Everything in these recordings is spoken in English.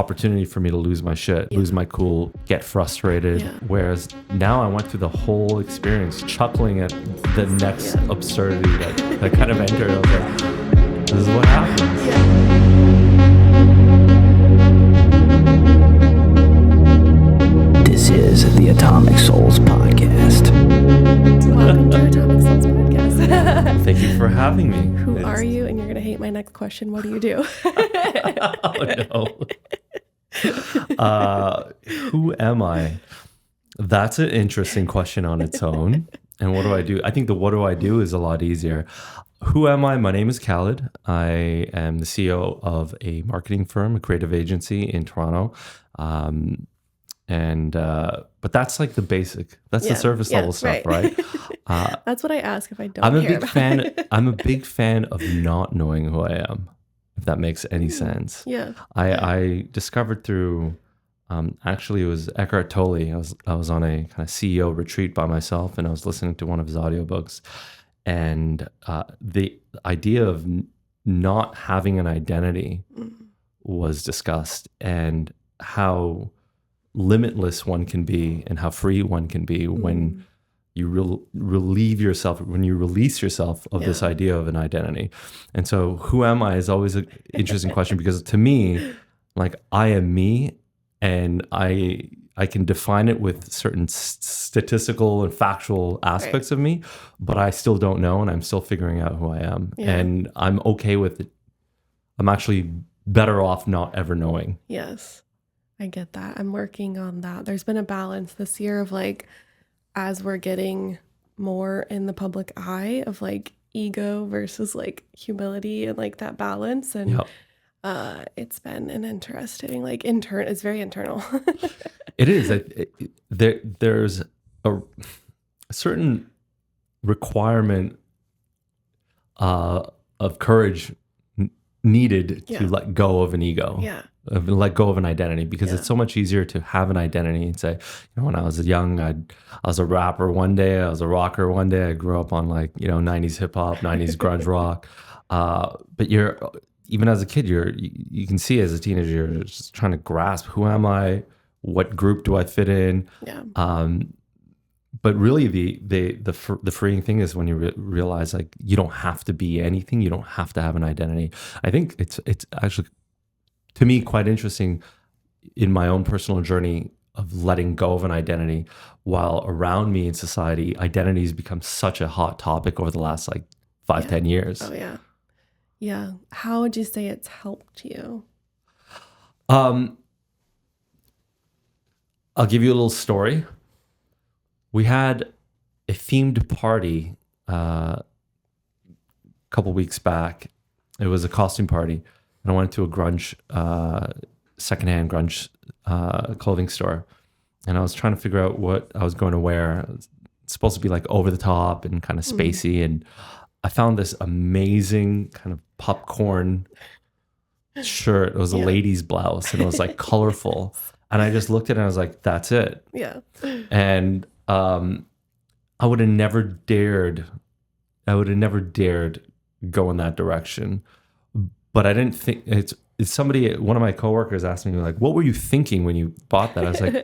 opportunity for me to lose my shit, lose my cool, get frustrated. Yeah. Whereas now I went through the whole experience chuckling at the next absurdity that kind of entered. I was like, this is what happens. This is the Atomic Souls Podcast. Welcome to Atomic Souls Podcast. Thank you for having me. Who are you? And you're going to hate my next question. What do you do? Oh, no. Who am I? That's an interesting question on its own. And what do I do? I think the what do I do is a lot easier. Who am I? My name is Khalid. I am the CEO of a marketing firm, a creative agency in Toronto. But that's like the basic. That's the surface level stuff, right? That's what I ask if I don't I'm a care big fan. I'm a big fan of not knowing who I am, if that makes any sense. Yeah. I discovered through, actually it was Eckhart Tolle. I was on a kind of CEO retreat by myself, and I was listening to one of his audiobooks, and the idea of not having an identity was discussed, and how limitless one can be and how free one can be when you relieve yourself, when you release yourself of this idea of an identity. And so who am I is always an interesting question, because to me, like, I am me, and I can define it with certain statistical and factual aspects of me, but I still don't know, and I'm still figuring out who I am. And I'm okay with it. I'm actually better off not ever knowing. Yes. I get that. I'm working on that. There's been a balance this year of, like, as we're getting more in the public eye, of like ego versus like humility, and like that balance. And it's been an interesting, like, it's very internal. It is. There's a certain requirement of courage needed to let go of an ego. Yeah. Let go of an identity, because it's so much easier to have an identity and say, when I was young, I was a rapper one day, I was a rocker one day, I grew up on 90s hip hop, 90s grunge rock. But even as a kid, you can see as a teenager, you're just trying to grasp, who am I? What group do I fit in? Yeah. But really the freeing thing is when you realize, like, you don't have to be anything. You don't have to have an identity. I think it's actually, to me, quite interesting in my own personal journey of letting go of an identity, while around me in society, identity has become such a hot topic over the last 5-10 years. Oh yeah. Yeah. How would you say it's helped you? I'll give you a little story. We had a themed party a couple weeks back. It was a costume party. And I went to a grunge, secondhand grunge clothing store. And I was trying to figure out what I was going to wear. It's supposed to be like over the top and kind of spacey. And I found this amazing kind of popcorn shirt. It was a lady's blouse, and it was like colorful. And I just looked at it and I was like, that's it. Yeah. And I would have never dared go in that direction. But I didn't think it's somebody, one of my coworkers asked me, like, what were you thinking when you bought that? I was like,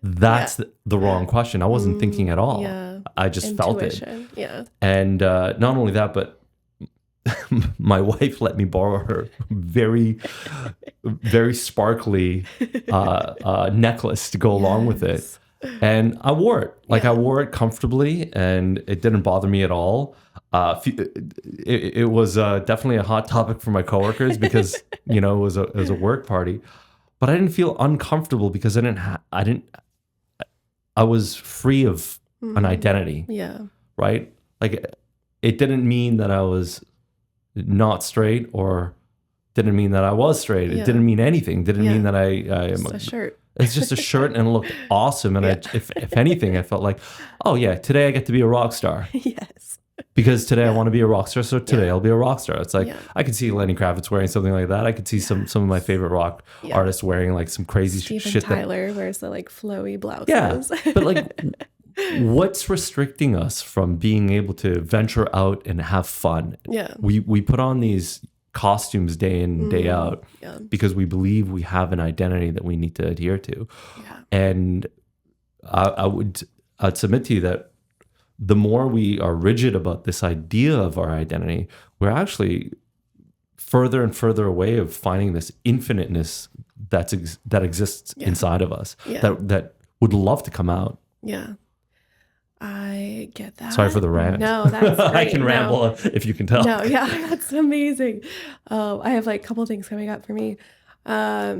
that's the wrong question. I wasn't thinking at all. Yeah. I just felt it. Yeah. And not only that, but my wife let me borrow her very, very sparkly necklace to go along with it. And I wore it. I wore it comfortably, and it didn't bother me at all. It was definitely a hot topic for my coworkers, because it was a work party, but I didn't feel uncomfortable because I was free of an identity. Yeah. Right. Like, it didn't mean that I was not straight, or didn't mean that I was straight. It didn't mean anything. Didn't mean that I am a shirt. It's just a shirt, and it looked awesome. And if anything, I felt like, oh yeah, today I get to be a rock star. Yes. Because today I want to be a rock star, so today I'll be a rock star. It's like, I could see Lenny Kravitz wearing something like that. I could see some of my favorite rock artists wearing like some crazy shit. Tyler wears the like flowy blouses. Yeah, but like, what's restricting us from being able to venture out and have fun? Yeah, we put on these costumes day in and day out Yeah. because we believe we have an identity that we need to adhere to. Yeah. And I'd submit to you that the more we are rigid about this idea of our identity, we're actually further and further away of finding this infiniteness that exists inside of us that would love to come out. Yeah. I get that. Sorry for the rant. No, that's great. I can ramble if you can tell. No, yeah, that's amazing. I have like a couple things coming up for me. I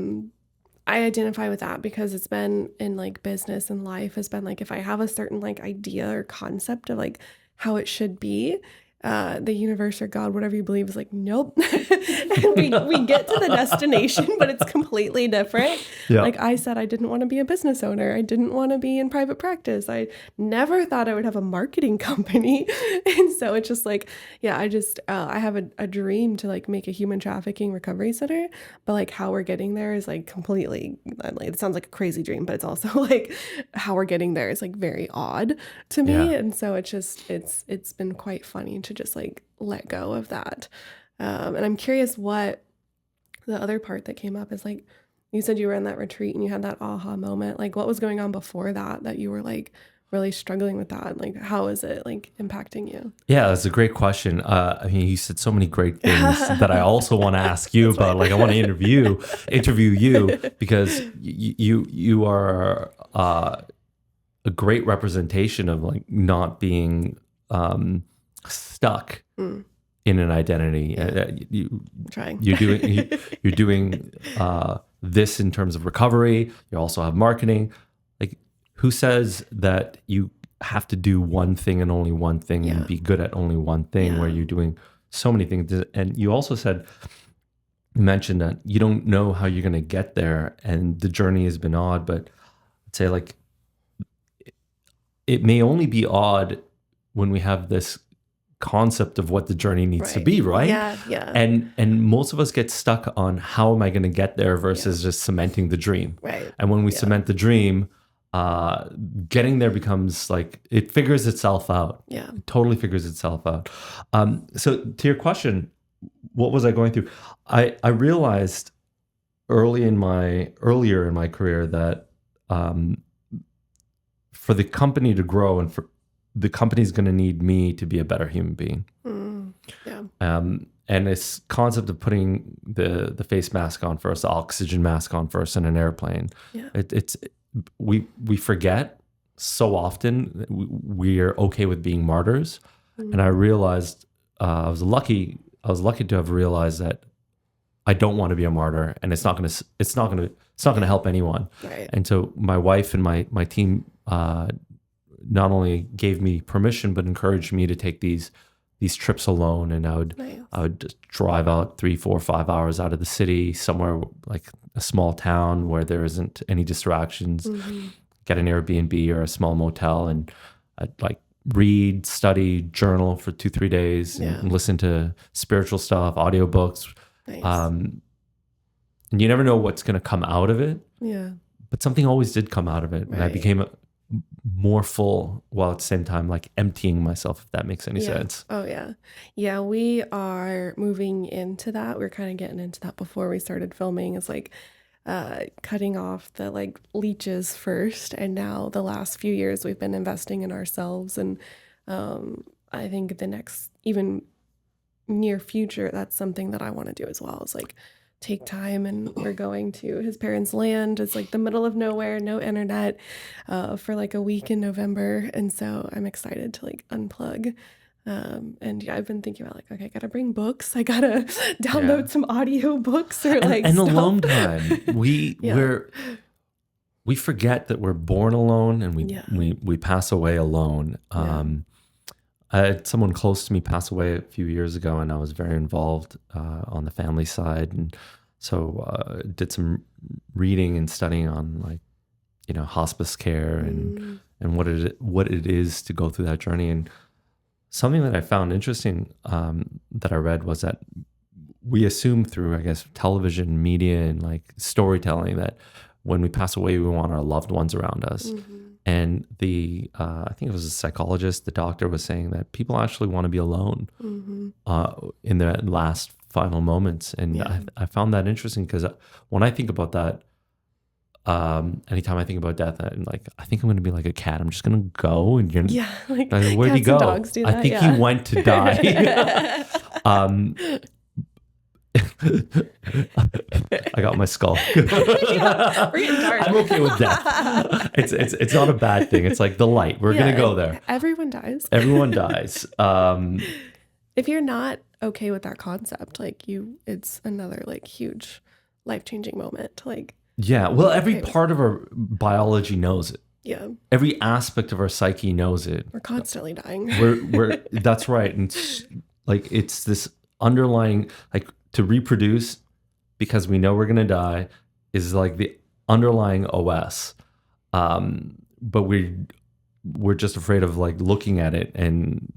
identify with that because it's been in like business and life has been like if I have a certain like idea or concept of like how it should be, the universe or God, whatever you believe, is like, nope. And we get to the destination, but it's completely different. Yeah. Like I said, I didn't want to be a business owner. I didn't want to be in private practice. I never thought I would have a marketing company. And so it's just like, yeah, I have a dream to like make a human trafficking recovery center, but like how we're getting there is like completely, like, it sounds like a crazy dream, but it's also like how we're getting there is like very odd to me. Yeah. And so it's been quite funny to just like let go of that. And I'm curious what the other part that came up is like, you said you were in that retreat and you had that aha moment. Like what was going on before that you were like really struggling with that? Like how is it like impacting you? Yeah, that's a great question. I mean, you said so many great things that I also want to ask you about. Like I want to interview you because you are a great representation of like not being stuck in an identity. You're doing this in terms of recovery. You also have marketing. Like who says that you have to do one thing and only one thing and be good at only one thing where you're doing so many things? And you also mentioned that you don't know how you're going to get there and the journey has been odd, but I'd say like it may only be odd when we have this concept of what the journey needs to be, right? Yeah. And most of us get stuck on how am I going to get there versus just cementing the dream. Right. And when we cement the dream, getting there becomes like it figures itself out. Yeah. It totally figures itself out. So to your question, what was I going through? I realized earlier in my career that for the company to grow and for the company's going to need me to be a better human being. And this concept of putting the face mask on first, the oxygen mask on first in an airplane, we forget so often we're okay with being martyrs. And I realized I was lucky to have realized that I don't want to be a martyr, and it's not going to help anyone. Right. And so my wife and my team not only gave me permission, but encouraged me to take these trips alone. And I would just drive out 3, 4, 5 hours out of the city, somewhere like a small town where there isn't any distractions, get an Airbnb or a small motel. And I'd like read, study, journal for 2-3 days and listen to spiritual stuff, audiobooks. Nice. And you never know what's going to come out of it. Yeah. But something always did come out of it. And I became more full while at the same time like emptying myself, if that makes any sense. Oh yeah, we are moving into that. We're kind of getting into that before we started filming. It's like cutting off the like leeches first, and now the last few years we've been investing in ourselves. And I think the next even near future, that's something that I want to do as well. It's like take time, and we're going to his parents' land. It's like the middle of nowhere, no internet, for like a week in November. And so I'm excited to like unplug. And I've been thinking about like, okay, I gotta bring books. I gotta download some audio books or like and stuff. alone time. We forget that we're born alone and we pass away alone. I had someone close to me pass away a few years ago, and I was very involved on the family side, and so did some reading and studying on like hospice care and what it is to go through that journey. And something that I found interesting that I read was that we assume through, I guess, television, media, and like storytelling that when we pass away, we want our loved ones around us. And I think it was a psychologist, the doctor was saying that people actually want to be alone in their last final moments. And Yeah. I found that interesting because when I think about that, anytime I think about death, I'm like, I think I'm going to be like a cat. I'm just going to go and you're Yeah, like where'd he cats go? and dogs do that. I think yeah. he went to die. I got my skull. Yeah, we're getting dark. I'm okay with death. It's not a bad thing. It's like the light. We're gonna go there. Everyone dies. Everyone dies. If you're not okay with that concept, like it's another like huge life-changing moment. Like, Yeah. Well, every Okay. part of our biology knows it. yeah, Every aspect of our psyche knows it. we're constantly dying. We're that's right. And it's this underlying, like, to reproduce because we know we're gonna die is like the underlying OS. But we're just afraid of like looking at it and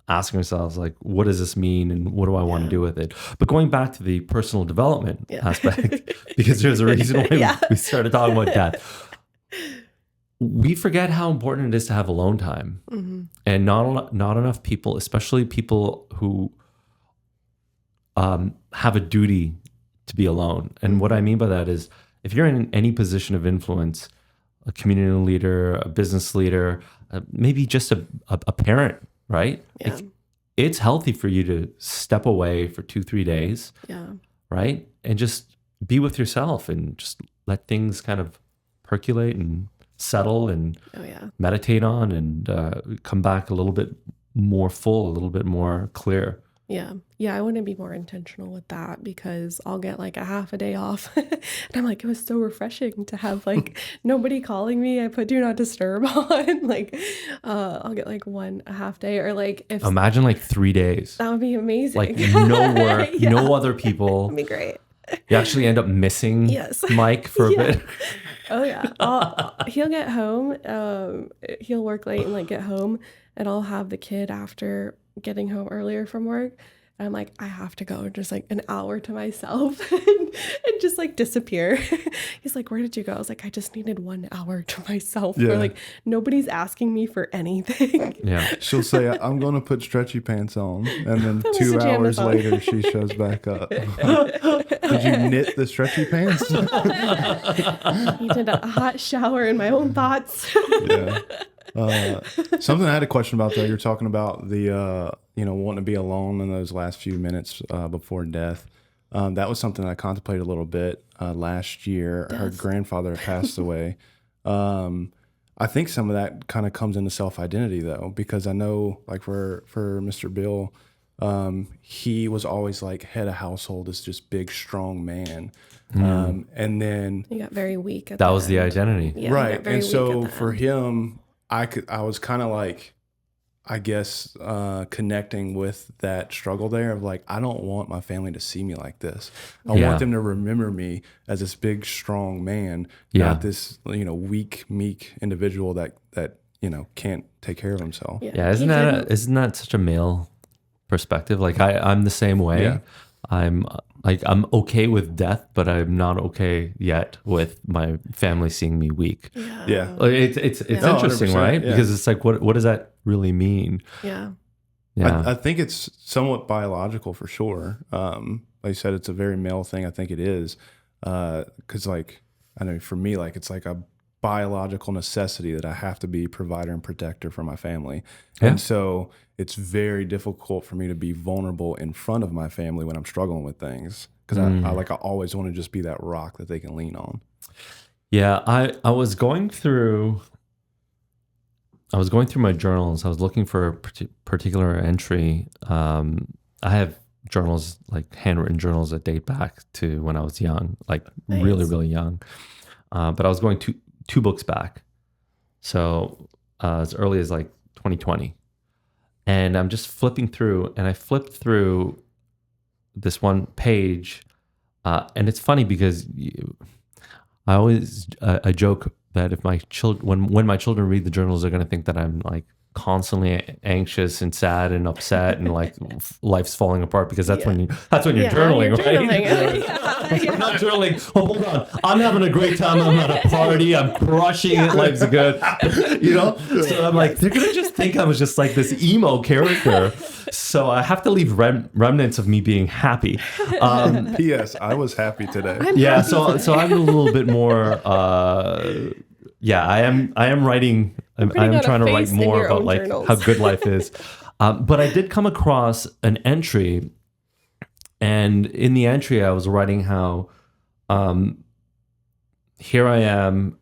asking ourselves like, what does this mean and what do I want to do with it? But going back to the personal development aspect, because there's a reason why we started talking about death. We forget how important it is to have alone time. Mm-hmm. And not enough people, especially people who have a duty to be alone. And what I mean by that is if you're in any position of influence, a community leader, a business leader, maybe just a parent, right? Yeah. It's healthy for you to step away for 2-3 days, Yeah. right? And just be with yourself and just let things kind of percolate and settle and Oh yeah. meditate on and come back a little bit more full, a little bit more clear. Yeah. Yeah. I want to be more intentional with that because I'll get like a half a day off. And I'm like, it was so refreshing to have like nobody calling me. I put do not disturb on. Like, I'll get like a half day or like if Imagine like 3 days, that would be amazing. like no work, Yeah. no other people. That'd be great. You actually end up missing Yes. Mike for a Yeah. bit. Oh yeah. He'll get home. He'll work late and like get home, and I'll have the kid after getting home earlier from work. And I'm like, I have to go just like an hour to myself and just like disappear. He's like, where did you go? I was like, I just needed 1 hour to myself. Yeah. Where like nobody's asking me for anything. Yeah. She'll say, I'm going to put stretchy pants on. And then Put my 2 pajamas hours on. later, she shows back up. Did you knit the stretchy pants? Needed a hot shower in my own thoughts. Yeah. Something I had a question about though. You're talking about the wanting to be alone in those last few minutes before death. That was something I contemplated a little bit last year. Her grandfather passed away. I think some of that kind of comes into self-identity though, because I know like for Mr. Bill, he was always like head of household, this just big strong man. And then He got very weak at That was the end. identity. Yeah, he got right. very And weak so at the for end. him, I was kind of like, I guess, connecting with that struggle there of like, I don't want my family to see me like this. I Yeah. want them to remember me as this big, strong man, Yeah. not this, weak, meek individual that can't take care of himself. Yeah, he isn't that such a male perspective? Like I'm the same way. Yeah. I'm okay with death, but I'm not okay yet with my family seeing me weak. Yeah. Like, it's Yeah. interesting, 100%, right? yeah. Because it's like, what does that really mean? Yeah. Yeah, I think it's somewhat biological for sure. Like you said, it's a very male thing. I think it is. Because like, I know for me, like it's like a biological necessity that I have to be provider and protector for my family. Yeah. And so it's very difficult for me to be vulnerable in front of my family when I'm struggling with things. Because I always want to just be that rock that they can lean on. yeah. I was going through my journals. I was looking for a particular entry. I have journals, like handwritten journals that date back to when I was young, like really, Nice. really young. But I was going two books back. So as early as like 2020. And I'm just flipping through, and I flipped through this one page. And it's funny because I joke that if my children, when my children read the journals, they're going to think that I'm like constantly anxious and sad and upset and like life's falling apart, because that's when you're Yeah, journaling, you're right? journaling. I'm not journaling. Oh, hold on. I'm having a great time. I'm at a party. I'm crushing it. Life's good. You know? So I'm like, they're going to just think I was just like this emo character. So I have to leave remnants of me being happy. P.S. I was happy today. Yeah. So I'm a little bit more, I am writing. I putting am on a trying to write face in more your about own like journals. how good life is. But I did come across an entry, and in the entry I was writing how here I am.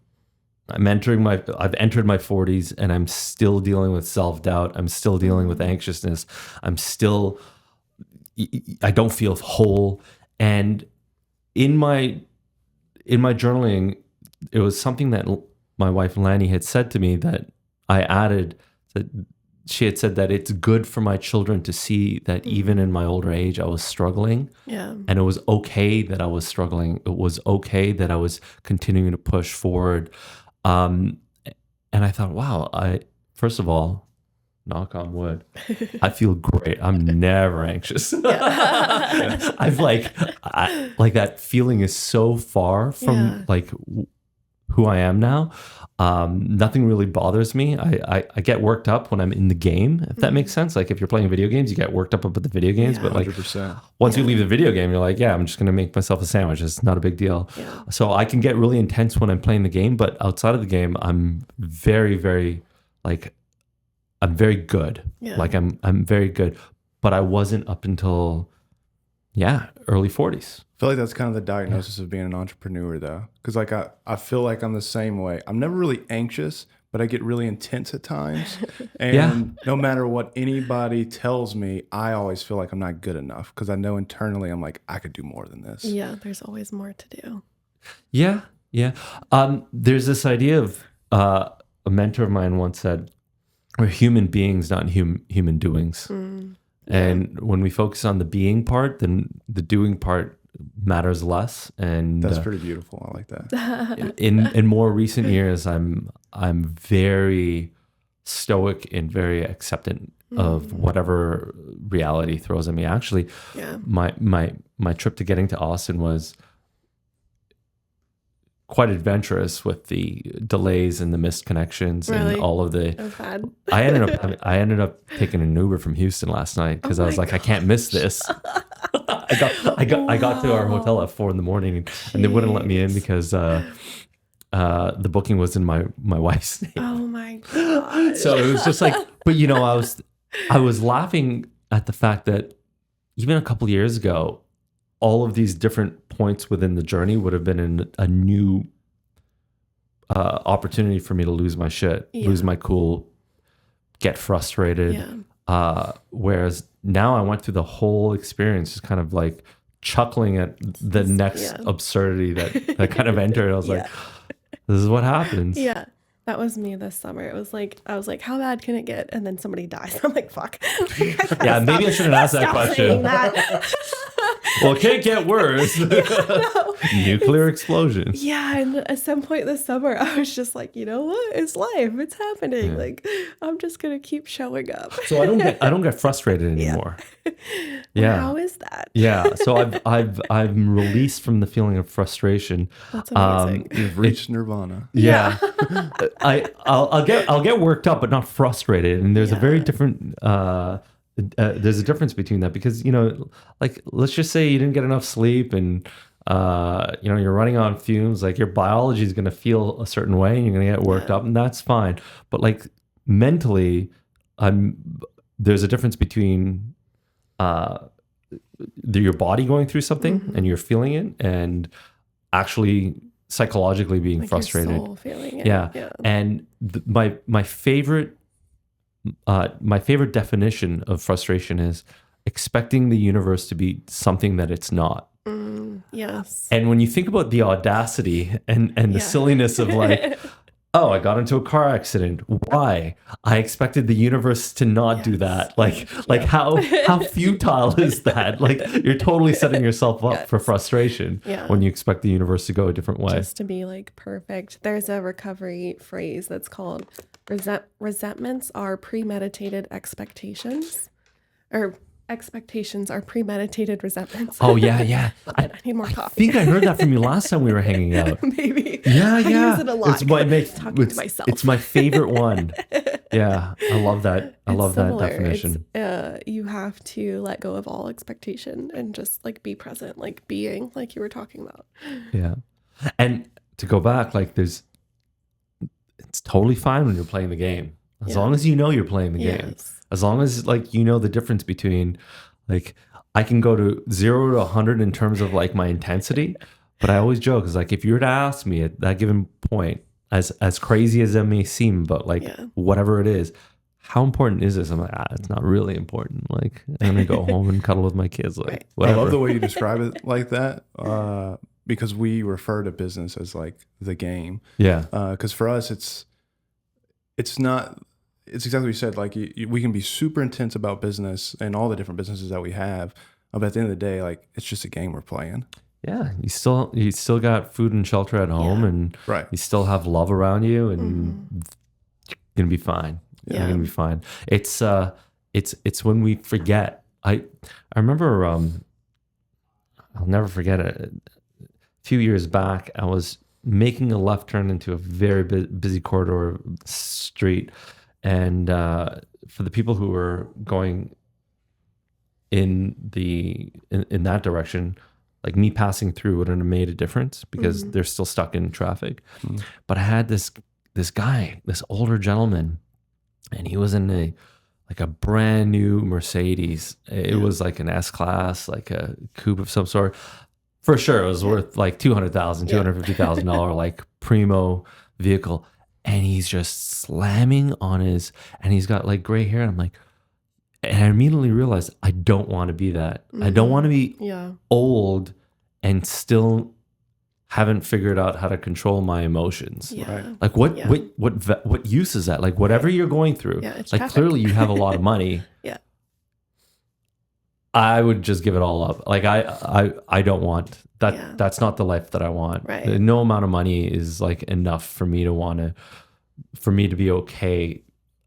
I've entered my 40s, and I'm still dealing with self-doubt. I'm still dealing with anxiousness. I don't feel whole. And in my journaling, it was something that my wife Lannie had said to me that I added, that she had said that it's good for my children to see that even in my older age, I was struggling. Yeah. And it was okay that I was struggling. It was okay that I was continuing to push forward. And I thought, wow, first of all, knock on wood, I feel great. I'm never anxious. I've like that feeling is so far from like who I am now. Nothing really bothers me. I get worked up when I'm in the game, if that makes sense. Like if you're playing video games, you get worked up about the video games, but like 100%. once you leave the video game, you're like, yeah, I'm just going to make myself a sandwich. It's not a big deal. Yeah. So I can get really intense when I'm playing the game, but outside of the game, I'm very, very like, I'm very good. Yeah. Like I'm very good, but I wasn't up until, early 40s. I feel like that's kind of the diagnosis of being an entrepreneur, though. Because like I feel like I'm the same way. I'm never really anxious, but I get really intense at times. And no matter what anybody tells me, I always feel like I'm not good enough, because I know internally I'm like, I could do more than this. Yeah, there's always more to do. Yeah. There's this idea of a mentor of mine once said, we're human beings, not human doings. And when we focus on the being part, then the doing part matters less. And That's pretty beautiful. I like that. in more recent years, I'm very stoic and very acceptant of whatever reality throws at me. Actually, my trip to getting to Austin was quite adventurous with the delays and the missed connections and all of the. That was bad. I ended up taking an Uber from Houston last night because I was like, I can't miss this. I got to our hotel at 4 a.m. and they wouldn't let me in because the booking was in my wife's name. Oh my god! So it was just like, but I was laughing at the fact that even a couple years ago, all of these different points within the journey would have been a new opportunity for me to lose my shit, lose my cool, get frustrated. Whereas now I went through the whole experience just kind of like chuckling at the next absurdity that kind of entered. I was like, this is what happens. Yeah. That was me this summer. It was like, I was like, how bad can it get? And then somebody dies. I'm like, fuck. Maybe I shouldn't ask that question. Well, it can't get worse. Nuclear explosion. Yeah, and at some point this summer, I was just like, you know what? It's life. It's happening. Like, I'm just gonna keep showing up. So I don't get frustrated anymore. Well, how is that? Yeah. So I'm released from the feeling of frustration. That's amazing. You've reached nirvana. Yeah. I'll get worked up, but not frustrated. And there's a very different. There's a difference between that because like let's just say you didn't get enough sleep and you're running on fumes. Like your biology is going to feel a certain way, and you're going to get worked up, and that's fine. But like mentally, there's a difference between your body going through something and you're feeling it, and actually psychologically being like frustrated. Your soul feeling it. Yeah. And my favorite definition of frustration is expecting the universe to be something that it's not. Yes. And when you think about the audacity and the silliness of like, oh, I got into a car accident. Why? I expected the universe to not do that. Like how futile is that? Like you're totally setting yourself up for frustration when you expect the universe to go a different way. Just to be like perfect. There's a recovery phrase that's called Resentments are premeditated expectations, or expectations are premeditated resentments. Oh yeah. I need more I coffee. think I heard that from you last time we were hanging out. Maybe. Yeah. I use it a lot. Talking to myself. It's my favorite one. Yeah, I love that. I love that definition. You have to let go of all expectation and just like be present, like being, like you were talking about. Yeah. And to go back, like it's totally fine when you're playing the game. As long as you know you're playing the game. As long as like you know the difference between like I can go to 0 to 100 in terms of like my intensity, but I always joke is like if you were to ask me at that given point, as crazy as that may seem, but like whatever it is, how important is this? I'm like, it's not really important. Like I'm gonna go home and cuddle with my kids. Like whatever. I love the way you describe it like that, because we refer to business as like the game. Yeah. Because for us, it's not. It's exactly what you said. Like we can be super intense about business and all the different businesses that we have, but at the end of the day, like it's just a game we're playing. Yeah, you still got food and shelter at home, and you still have love around you, and you're gonna be fine. You're gonna be fine. It's when we forget. I remember I'll never forget it. A few years back, I was making a left turn into a very busy corridor street, and for the people who were going in that direction, like me passing through wouldn't have made a difference because they're still stuck in traffic. But I had this guy, this older gentleman, and he was in a brand new Mercedes. It was like an S-Class, like a coupe of some sort. For sure, it was worth like $200,000, $250,000, like primo vehicle. And he's just slamming on and he's got like gray hair. And I'm like, and I immediately realized I don't want to be that. I don't want to be old and still haven't figured out how to control my emotions. Like what use is that? Like whatever you're going through, like traffic. Clearly you have a lot of money. I would just give it all up. Like I don't want that. Yeah. That's not the life that I want. Right. No amount of money is like enough for me to be okay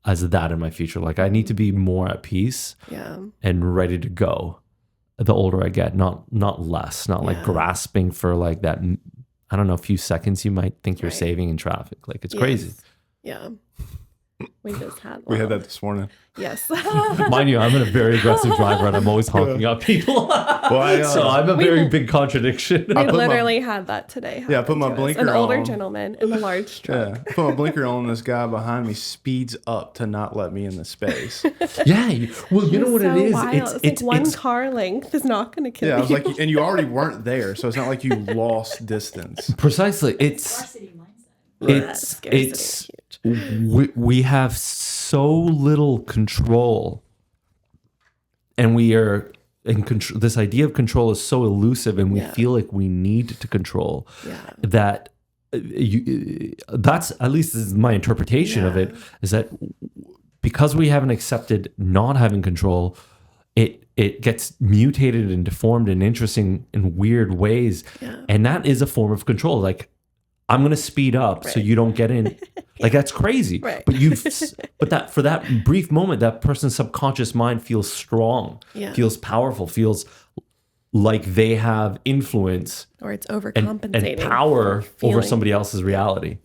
as that in my future. Like I need to be more at peace and ready to go. The older I get, not less, not like grasping for like that. I don't know, a few seconds you might think you're saving in traffic. Like it's crazy. Yeah. We just had We had that this morning. Yes. Mind you, I'm a very aggressive driver and I'm always honking at people. So I'm a very big contradiction. We literally had that today. I put my blinker on. An older gentleman in a large truck. I put my blinker on and this guy behind me speeds up to not let me in the space. Well, you know what it is? Wild. It's like one car length is not going to kill you. I was like, and you already weren't there, so it's not like you lost distance. Precisely. It's we have so little control, and we are in control. This idea of control is so elusive, and we feel like we need to control that. That's at least this is my interpretation of it, is that because we haven't accepted not having control, it gets mutated and deformed and interesting in weird ways, and that is a form of control. Like, I'm going to speed up so you don't get in. Like that's crazy. But but that for that brief moment, that person's subconscious mind feels strong, feels powerful, feels like they have influence, or it's overcompensating and power over somebody else's reality.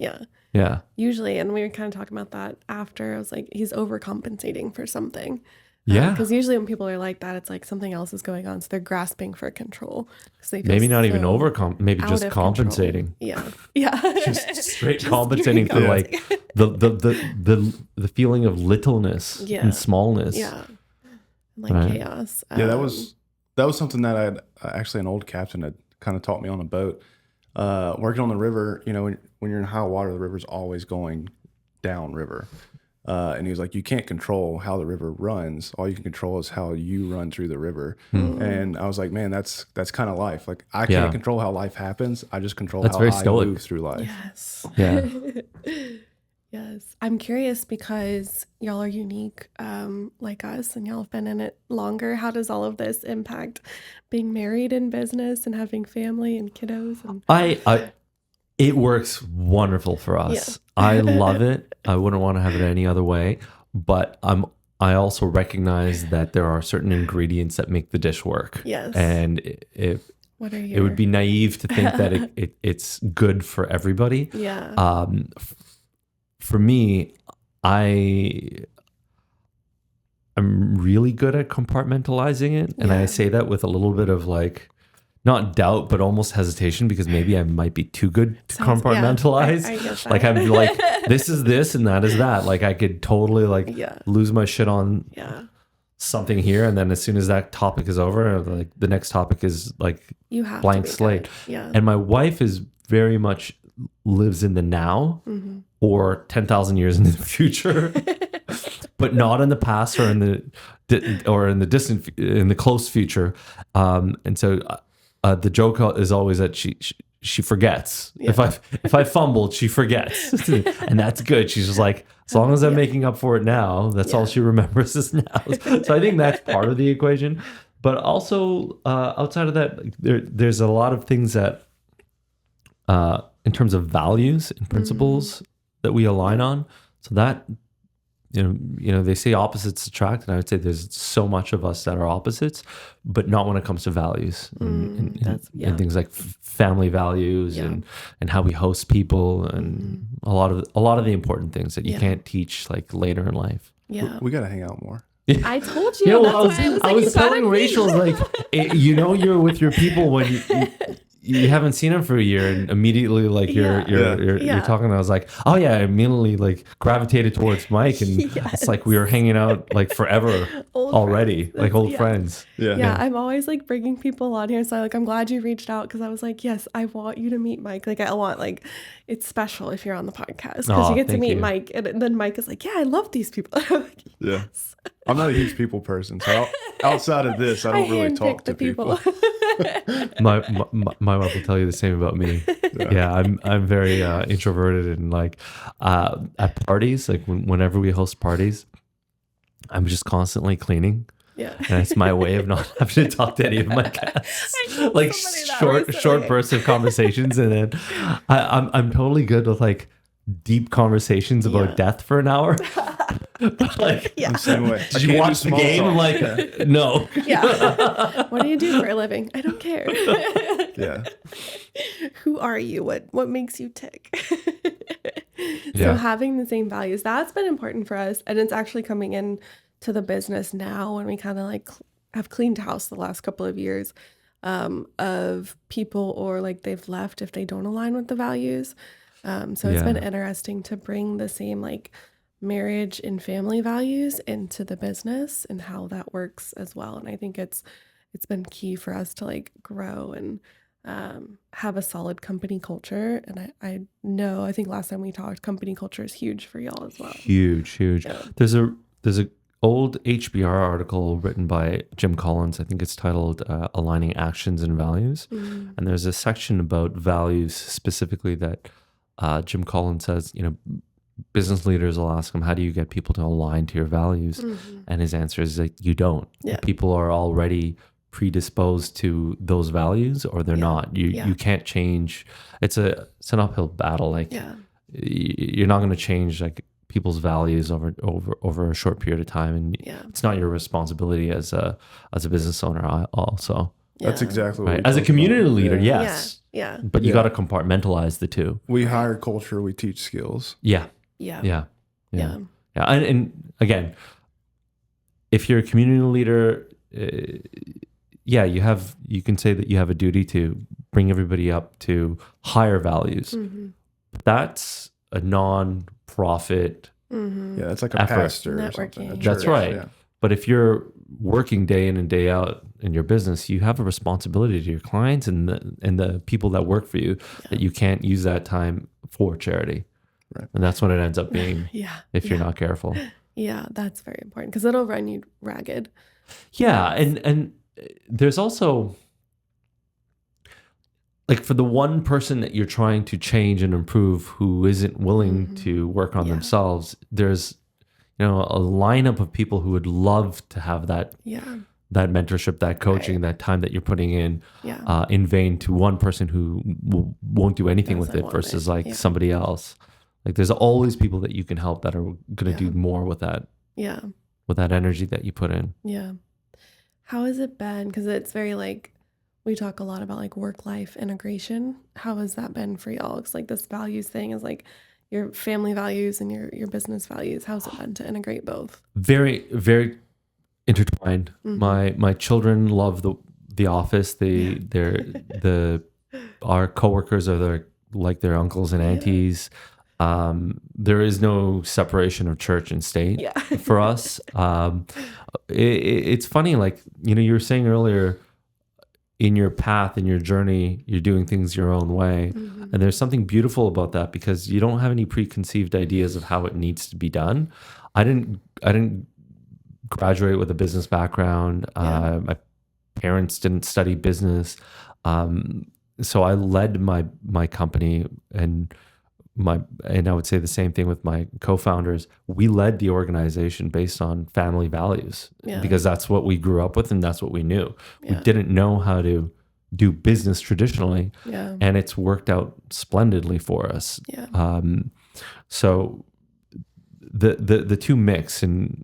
Yeah. Usually, and we were kind of talking about that after. I was like, he's overcompensating for something. Because usually when people are like that, it's like something else is going on. So they're grasping for control. They maybe not even maybe just compensating. Control. Just straight compensating for like the feeling of littleness and smallness. Like chaos. That was something that I'd actually an old captain had kind of taught me on a boat. Working on the river, you know, when you're in high water, the river's always going down river. And he was like, you can't control how the river runs. All you can control is how you run through the river. And I was like, man, that's kind of life. Like I can't control how life happens. I just control how I move through life. Yes. Yeah. Yes. I'm curious because y'all are unique like us, and y'all have been in it longer. How does all of this impact being married in business and having family and kiddos? And It works wonderful for us. I love it. I wouldn't want to have it any other way, but I also recognize that there are certain ingredients that make the dish work. Yes. And What are it would be naive to think that it's good for everybody. Yeah. For me, I'm really good at compartmentalizing it. And I say that with a little bit of like, not doubt, but almost hesitation, because maybe I might be too good to compartmentalize. I get that. Like I'm like, this is this and that is that. Like I could totally like lose my shit on something here, and then as soon as that topic is over, like the next topic is like you have blank to be slate. good. Yeah. And my wife is very much lives in the now or 10,000 years in the future, but not in the past or in the close future. And so the joke is always that she forgets. If I fumbled, she forgets, and that's good. She's just like, as long as I'm making up for it now, that's all she remembers is now. So I think that's part of the equation. But also outside of that, there's a lot of things that, in terms of values and principles, that we align on. So that you know, they say opposites attract, and I would say there's so much of us that are opposites, but not when it comes to values and things like family values and how we host people and a lot of the important things that you can't teach like later in life. Yeah, we got to hang out more. I told you. I was telling Rachel, like, you know, you're with your people when you haven't seen them for a year, and immediately like you're talking. I was like, oh yeah, I immediately like gravitated towards Mike, and it's like we were hanging out like forever already, like old friends. Yeah, I'm always like bringing people on here, so I'm glad you reached out, because I was like, yes, I want you to meet Mike. Like I want, like, it's special if you're on the podcast, because you get to meet Mike, and then Mike is like, yeah, I love these people. I'm like, yes. I'm not a huge people person, so outside of this, I don't really talk to people. my wife will tell you the same about me. I'm very introverted, and like at parties, like whenever we host parties, I'm just constantly cleaning. Yeah, and it's my way of not having to talk to any of my guests. Like short bursts of conversations, and then I'm totally good with like deep conversations about death for an hour. But like, I'm the same way. Did you watch the game? I'm like, no. Yeah. What do you do for a living? I don't care. Yeah. Who are you? What makes you tick? So having the same values, that's been important for us, and it's actually coming in to the business now when we kind of like have cleaned house the last couple of years of people, or like they've left if they don't align with the values. So it's been interesting to bring the same like marriage and family values into the business and how that works as well. And I think it's been key for us to like grow and have a solid company culture. And I think last time we talked, company culture is huge for y'all as well. Huge. Yeah. There's a old HBR article written by Jim Collins. I think it's titled Aligning Actions and Values. And there's a section about values specifically that Jim Collins says, you know, business leaders will ask him, how do you get people to align to your values? And his answer is that you don't. People are already predisposed to those values, or they're not. You can't change. It's an uphill battle. Like you're not going to change like people's values over a short period of time, and it's not your responsibility as a business owner also. That's exactly what right. As a community leader, yes. Yeah. But you got to compartmentalize the two. We hire culture, we teach skills. Yeah. And again, if you're a community leader, you can say that you have a duty to bring everybody up to higher values. That's a non-profit that's like a effort. Pastor or something. Networking. That's right. Yeah. But if you're working day in and day out in your business, you have a responsibility to your clients and the people that work for you that you can't use that time for charity. Right. And that's what it ends up being if you're not careful. Yeah, that's very important because it'll run you ragged. Yeah, and there's also, like, for the one person that you're trying to change and improve who isn't willing to work on themselves, there's, you know, a lineup of people who would love to have that that mentorship, that coaching, that time that you're putting in vain to one person who won't do anything with Doesn't it want versus it. like somebody else. Like there's always people that you can help that are going to do more with that energy that you put in. Yeah. How has it been? Because it's very like, we talk a lot about like work-life integration. How has that been for y'all? It's like this values thing is like your family values and your business values. How's it been to integrate both? Very, very intertwined. My children love the office. Our coworkers are their uncles and aunties. There is no separation of church and state for us. It's funny, like, you were saying earlier, in your path, in your journey, you're doing things your own way. And there's something beautiful about that because you don't have any preconceived ideas of how it needs to be done. I didn't graduate with a business background. My parents didn't study business. So I led my company and I would say the same thing with my co-founders. We led the organization based on family values because that's what we grew up with and that's what we knew. We didn't know how to do business traditionally, and it's worked out splendidly for us. So the two mix, and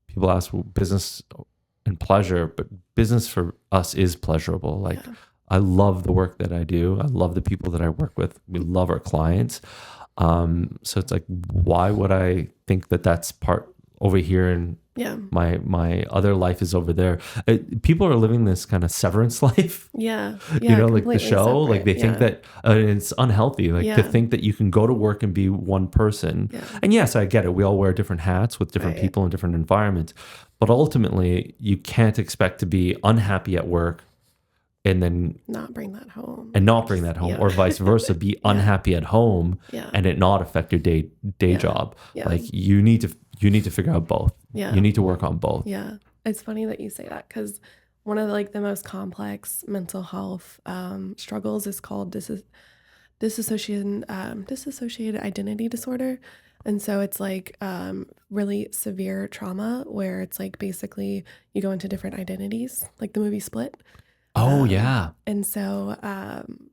people ask, well, business and pleasure, but business for us is pleasurable. Like, I love the work that I do. I love the people that I work with. We love our clients. So it's like, why would I think that that's part over here and my other life is over there? People are living this kind of severance life. Like the show, separate. Like they think that it's unhealthy, like to think that you can go to work and be one person. And yes, I get it. We all wear different hats with different people in different environments. But ultimately, you can't expect to be unhappy at work and then not bring that home or vice versa, be unhappy at home and it not affect your day job. Like you need to figure out both. You need to work on both. It's funny that you say that because one of the most complex mental health struggles is called dissociated identity disorder. And so it's like really severe trauma where it's like basically you go into different identities, like the movie Split. And so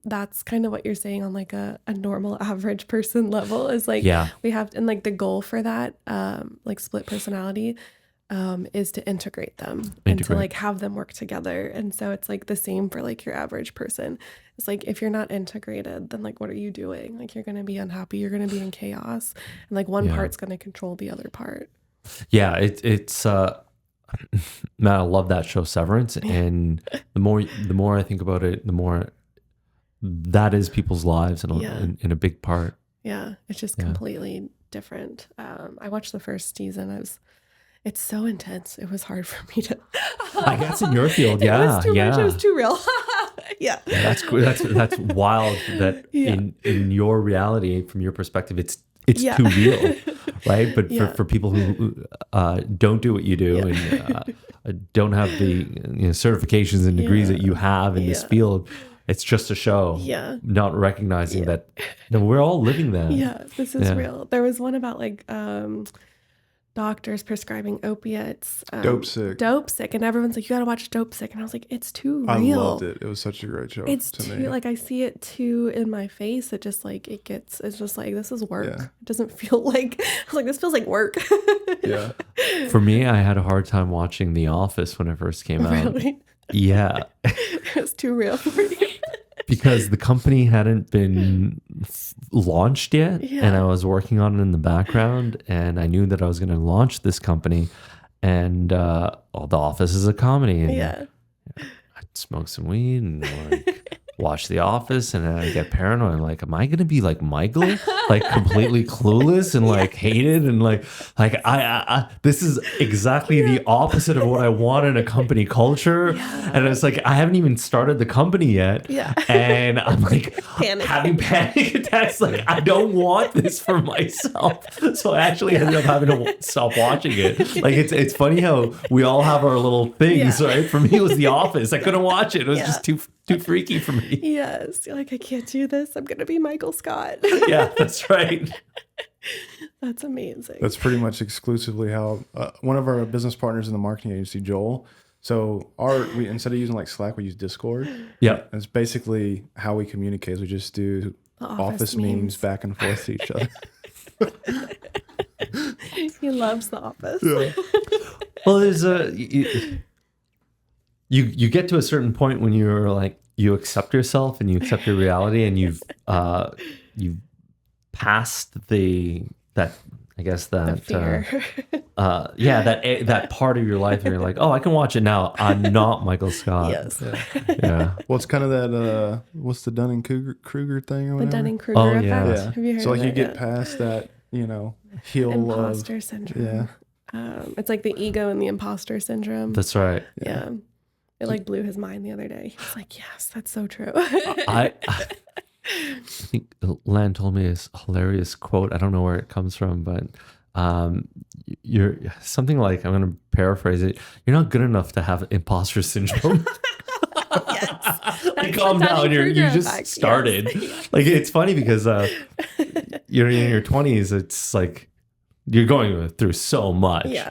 that's kind of what you're saying on like a normal average person level is like we have, and like the goal for that like split personality is to integrate them and to like have them work together. And so it's like the same for like your average person. It's like if you're not integrated, then like what are you doing? Like you're going to be unhappy, you're going to be in chaos, and like one part's going to control the other part. It's man, I love that show Severance, and the more I think about it, the more that is people's lives in a big part. It's just completely different. I watched the first season. It's so intense. It was hard for me to. I guess in your field, it was too much. It was too real. That's wild. That in your reality, from your perspective, it's too real, right? But for people who don't do what you do and don't have the certifications and degrees that you have in this field, it's just a show. Not recognizing that we're all living that. This is real. There was one about like doctors prescribing opiates. Dope sick. And everyone's like, you gotta watch Dope Sick. And I was like, it's too real. I loved it. It was such a great show. It's too, like, I see it too in my face. It just like, it's just like, this is work. It doesn't feel like, I was like, this feels like work. For me, I had a hard time watching The Office when it first came out. Really? Yeah. It was too real for you. Because the company hadn't been launched yet, and I was working on it in the background, and I knew that I was going to launch this company, and The Office is a comedy, and I'd smoke some weed and like watch The Office, and I get paranoid. I'm like, am I going to be like Michael, like completely clueless and like hated, and like I this is exactly the opposite of what I want in a company culture. And it's like I haven't even started the company yet, and I'm like having panic attacks. Like I don't want this for myself, so I actually ended up having to stop watching it. Like it's funny how we all have our little things, right? For me, it was The Office. I couldn't watch it. It was just too freaky for me. Yes. You're like, I can't do this. I'm going to be Michael Scott. Yeah, that's right. That's amazing. That's pretty much exclusively how one of our business partners in the marketing agency, Joel. So we instead of using like Slack, we use Discord. Yeah. It's basically how we communicate. We just do The office memes back and forth to each other. He loves The Office. Yeah. Well, there's you get to a certain point when you're like, you accept yourself and you accept your reality, and you've passed that Fear. that part of your life, and you're like, oh, I can watch it now. I'm not Michael Scott. Yes. Yeah. Well, it's kind of that what's the Dunning-Kruger thing or The whatever? Dunning-Kruger Oh, effect. yeah. Yeah. Have you heard So of like you it get yet? past that, hill Imposter of syndrome. It's like the ego and the imposter syndrome. That's right. Yeah. It like blew his mind the other day. He was like, yes, that's so true. I think Lan told me this hilarious quote. I don't know where it comes from, but you're something like, I'm going to paraphrase it. You're not good enough to have imposter syndrome. Yes. Like, calm down. You just effect. started. Yes. Like, it's funny because you're in your 20s. It's like you're going through so much. Yeah.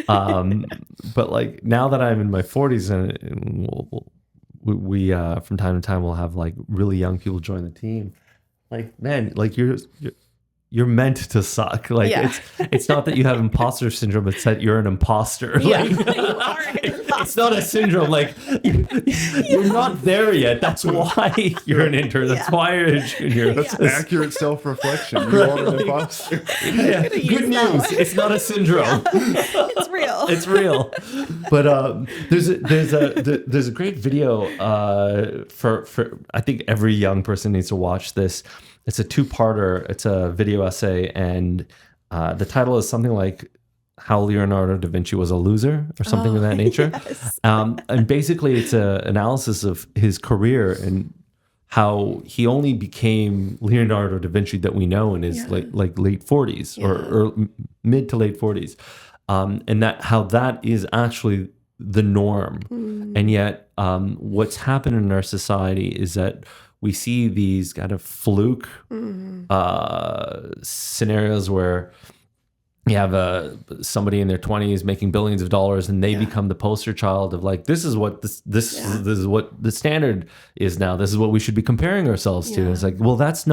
But like now that I'm in my 40s, and we from time to time we'll have like really young people join the team. Like, man, like you're meant to suck. Like Yeah. it's not that you have imposter syndrome, it's that you're an imposter. Yeah. Like, You are an it's not a syndrome. Like you're not there yet. That's why you're an intern. That's why you're a junior. That's accurate self-reflection. You are an imposter. Yeah. use Good that news. one. It's not a syndrome. It's real. It's real. But there's a great video for I think every young person needs to watch this. It's a two-parter. It's a video essay, and the title is something like "How Leonardo da Vinci Was a Loser" or something of that nature. Yes. And basically, it's an analysis of his career and how he only became Leonardo da Vinci that we know in his late 40s or mid to late 40s, and that how that is actually the norm. And yet, what's happened in our society is that we see these kind of fluke scenarios where you have somebody in their 20s making billions of dollars, and they become the poster child of like, this is what this is what the standard is now. This is what we should be comparing ourselves to. It's like, well, that's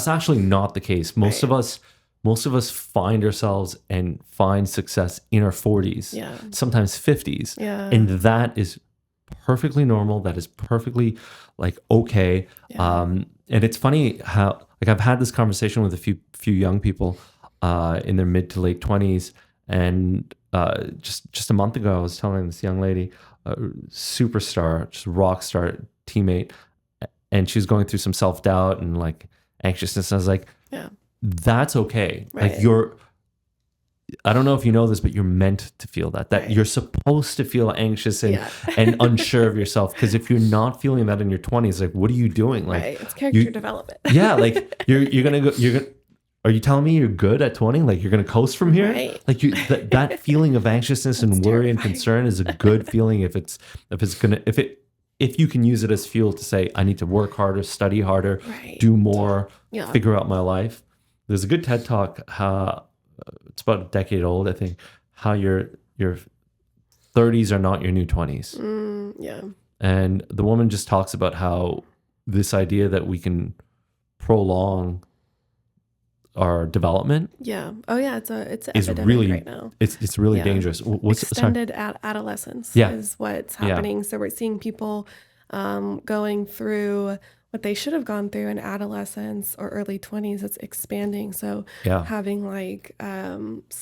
actually not the case. Most of us find ourselves and find success in our 40s, sometimes 50s, and that is perfectly normal. That is perfectly like okay. And it's funny how like I've had this conversation with a few young people in their mid to late 20s, and just a month ago I was telling this young lady, superstar, just rock star teammate, and she's going through some self-doubt and like anxiousness. And I was like, that's okay. Right. Like I don't know if you know this, but you're meant to feel that you're supposed to feel anxious and unsure of yourself. Because if you're not feeling that in your 20s, like, what are you doing? Like, It's character development. Yeah, like you're gonna go. Are you telling me you're good at 20? Like you're gonna coast from here? Right. Like that feeling of anxiousness and worry and concern is a good feeling if you can use it as fuel to say, I need to work harder, study harder, do more, figure out my life. There's a good TED Talk. It's about a decade old, I think. How your 30s are not your new 20s. And the woman just talks about how this idea that we can prolong our development. It's an is epidemic really right now. It's really dangerous. Extended adolescence is what's happening. So we're seeing people going through what they should have gone through in adolescence or early 20s. It's expanding. So having like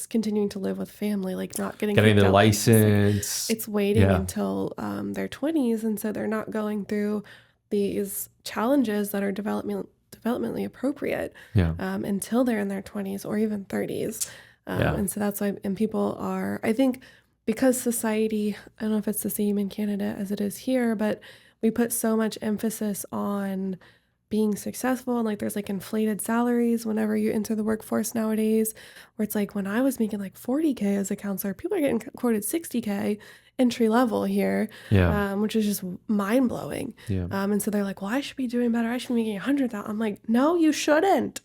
continuing to live with family, like not getting their out. license. It's waiting until their 20s, and so they're not going through these challenges that are developmentally appropriate until they're in their 20s or even 30s. And so that's why, and people are, I think, because society, I don't know if it's the same in Canada as it is here, but we put so much emphasis on being successful, and like there's like inflated salaries whenever you enter the workforce nowadays, where it's like when I was making like 40K as a counselor, people are getting quoted 60K entry level here, which is just mind blowing. And so they're like, well, I should be doing better. I should be making 100,000. I'm like, no, you shouldn't.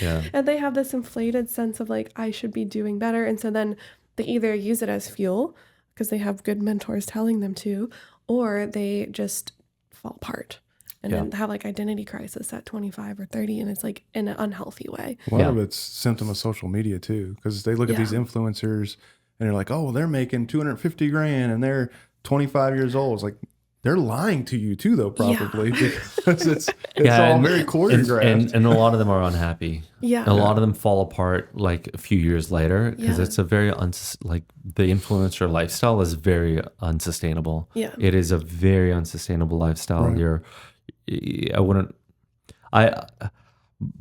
And they have this inflated sense of like, I should be doing better. And so then they either use it as fuel because they have good mentors telling them to, or they just fall apart and then have like identity crisis at 25 or 30, and it's like in an unhealthy way. A lot of it's symptom of social media too, because they look at these influencers and they're like, oh, well, they're making 250 grand and they're 25 years old. It's like, they're lying to you too, though, probably, because it's all very choreographed. And a lot of them are unhappy. Yeah. A lot of them fall apart like a few years later because it's a very, like the influencer lifestyle is very unsustainable. Yeah. It is a very unsustainable lifestyle. Right.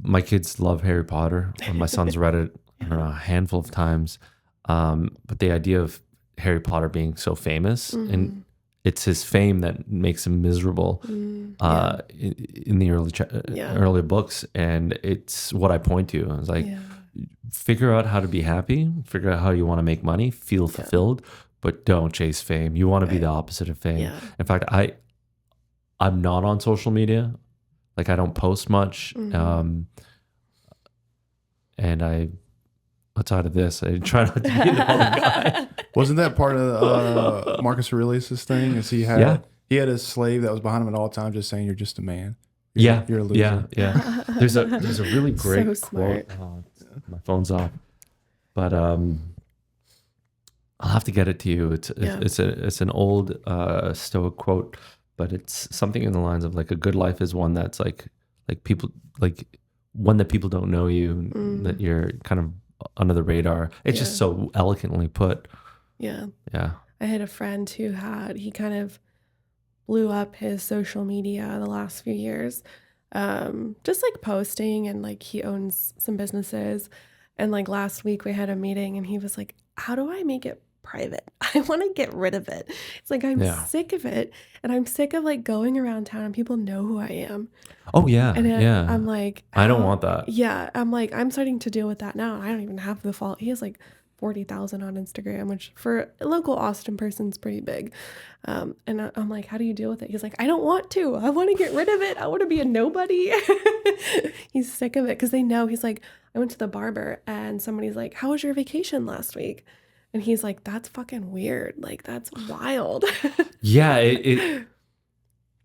My kids love Harry Potter. My son's read it I don't know, a handful of times. But the idea of Harry Potter being so famous and it's his fame that makes him miserable in the early books, and it's what I point to. I was like, figure out how to be happy, figure out how you want to make money, feel fulfilled, but don't chase fame. You want to be the opposite of fame. Yeah. In fact, I'm not on social media. Like I don't post much, and outside of this, I try not to be the public guy. Wasn't that part of Marcus Aurelius' thing? Is he had a slave that was behind him at all times, just saying, "You're just a man. You're a loser." Yeah. There's a really great So smart. quote. Oh, my phone's off, but I'll have to get it to you. It's an old Stoic quote, but it's something in the lines of like a good life is one that's like people like one that people don't know you, that you're kind of under the radar. It's just so elegantly put. Yeah. Yeah. I had a friend who he kind of blew up his social media the last few years. Just like posting, and like he owns some businesses. And like last week we had a meeting and he was like, how do I make it private? I want to get rid of it. It's like, I'm sick of it. And I'm sick of like going around town and people know who I am. Oh yeah. And I'm like, I don't want that. Yeah. I'm like, I'm starting to deal with that now. And I don't even have the fault. He has like 40,000 on Instagram, which for a local Austin person is pretty big. And I'm like, how do you deal with it? He's like, I don't want to. I want to get rid of it. I want to be a nobody. He's sick of it because they know. He's like, I went to the barber and somebody's like, how was your vacation last week? And he's like, that's fucking weird. Like, that's wild. Yeah. It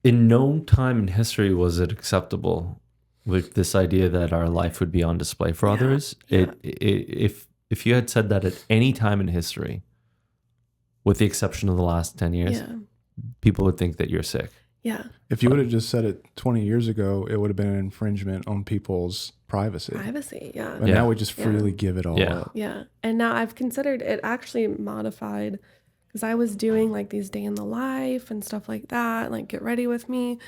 in no time in history was it acceptable with this idea that our life would be on display for others. If you had said that at any time in history, with the exception of the last 10 years, people would think that you're sick. Yeah. If you would have just said it 20 years ago, it would have been an infringement on people's privacy. Yeah. And now we just freely give it all up. Yeah. And now I've considered it actually modified, because I was doing like these day in the life and stuff like that, like get ready with me.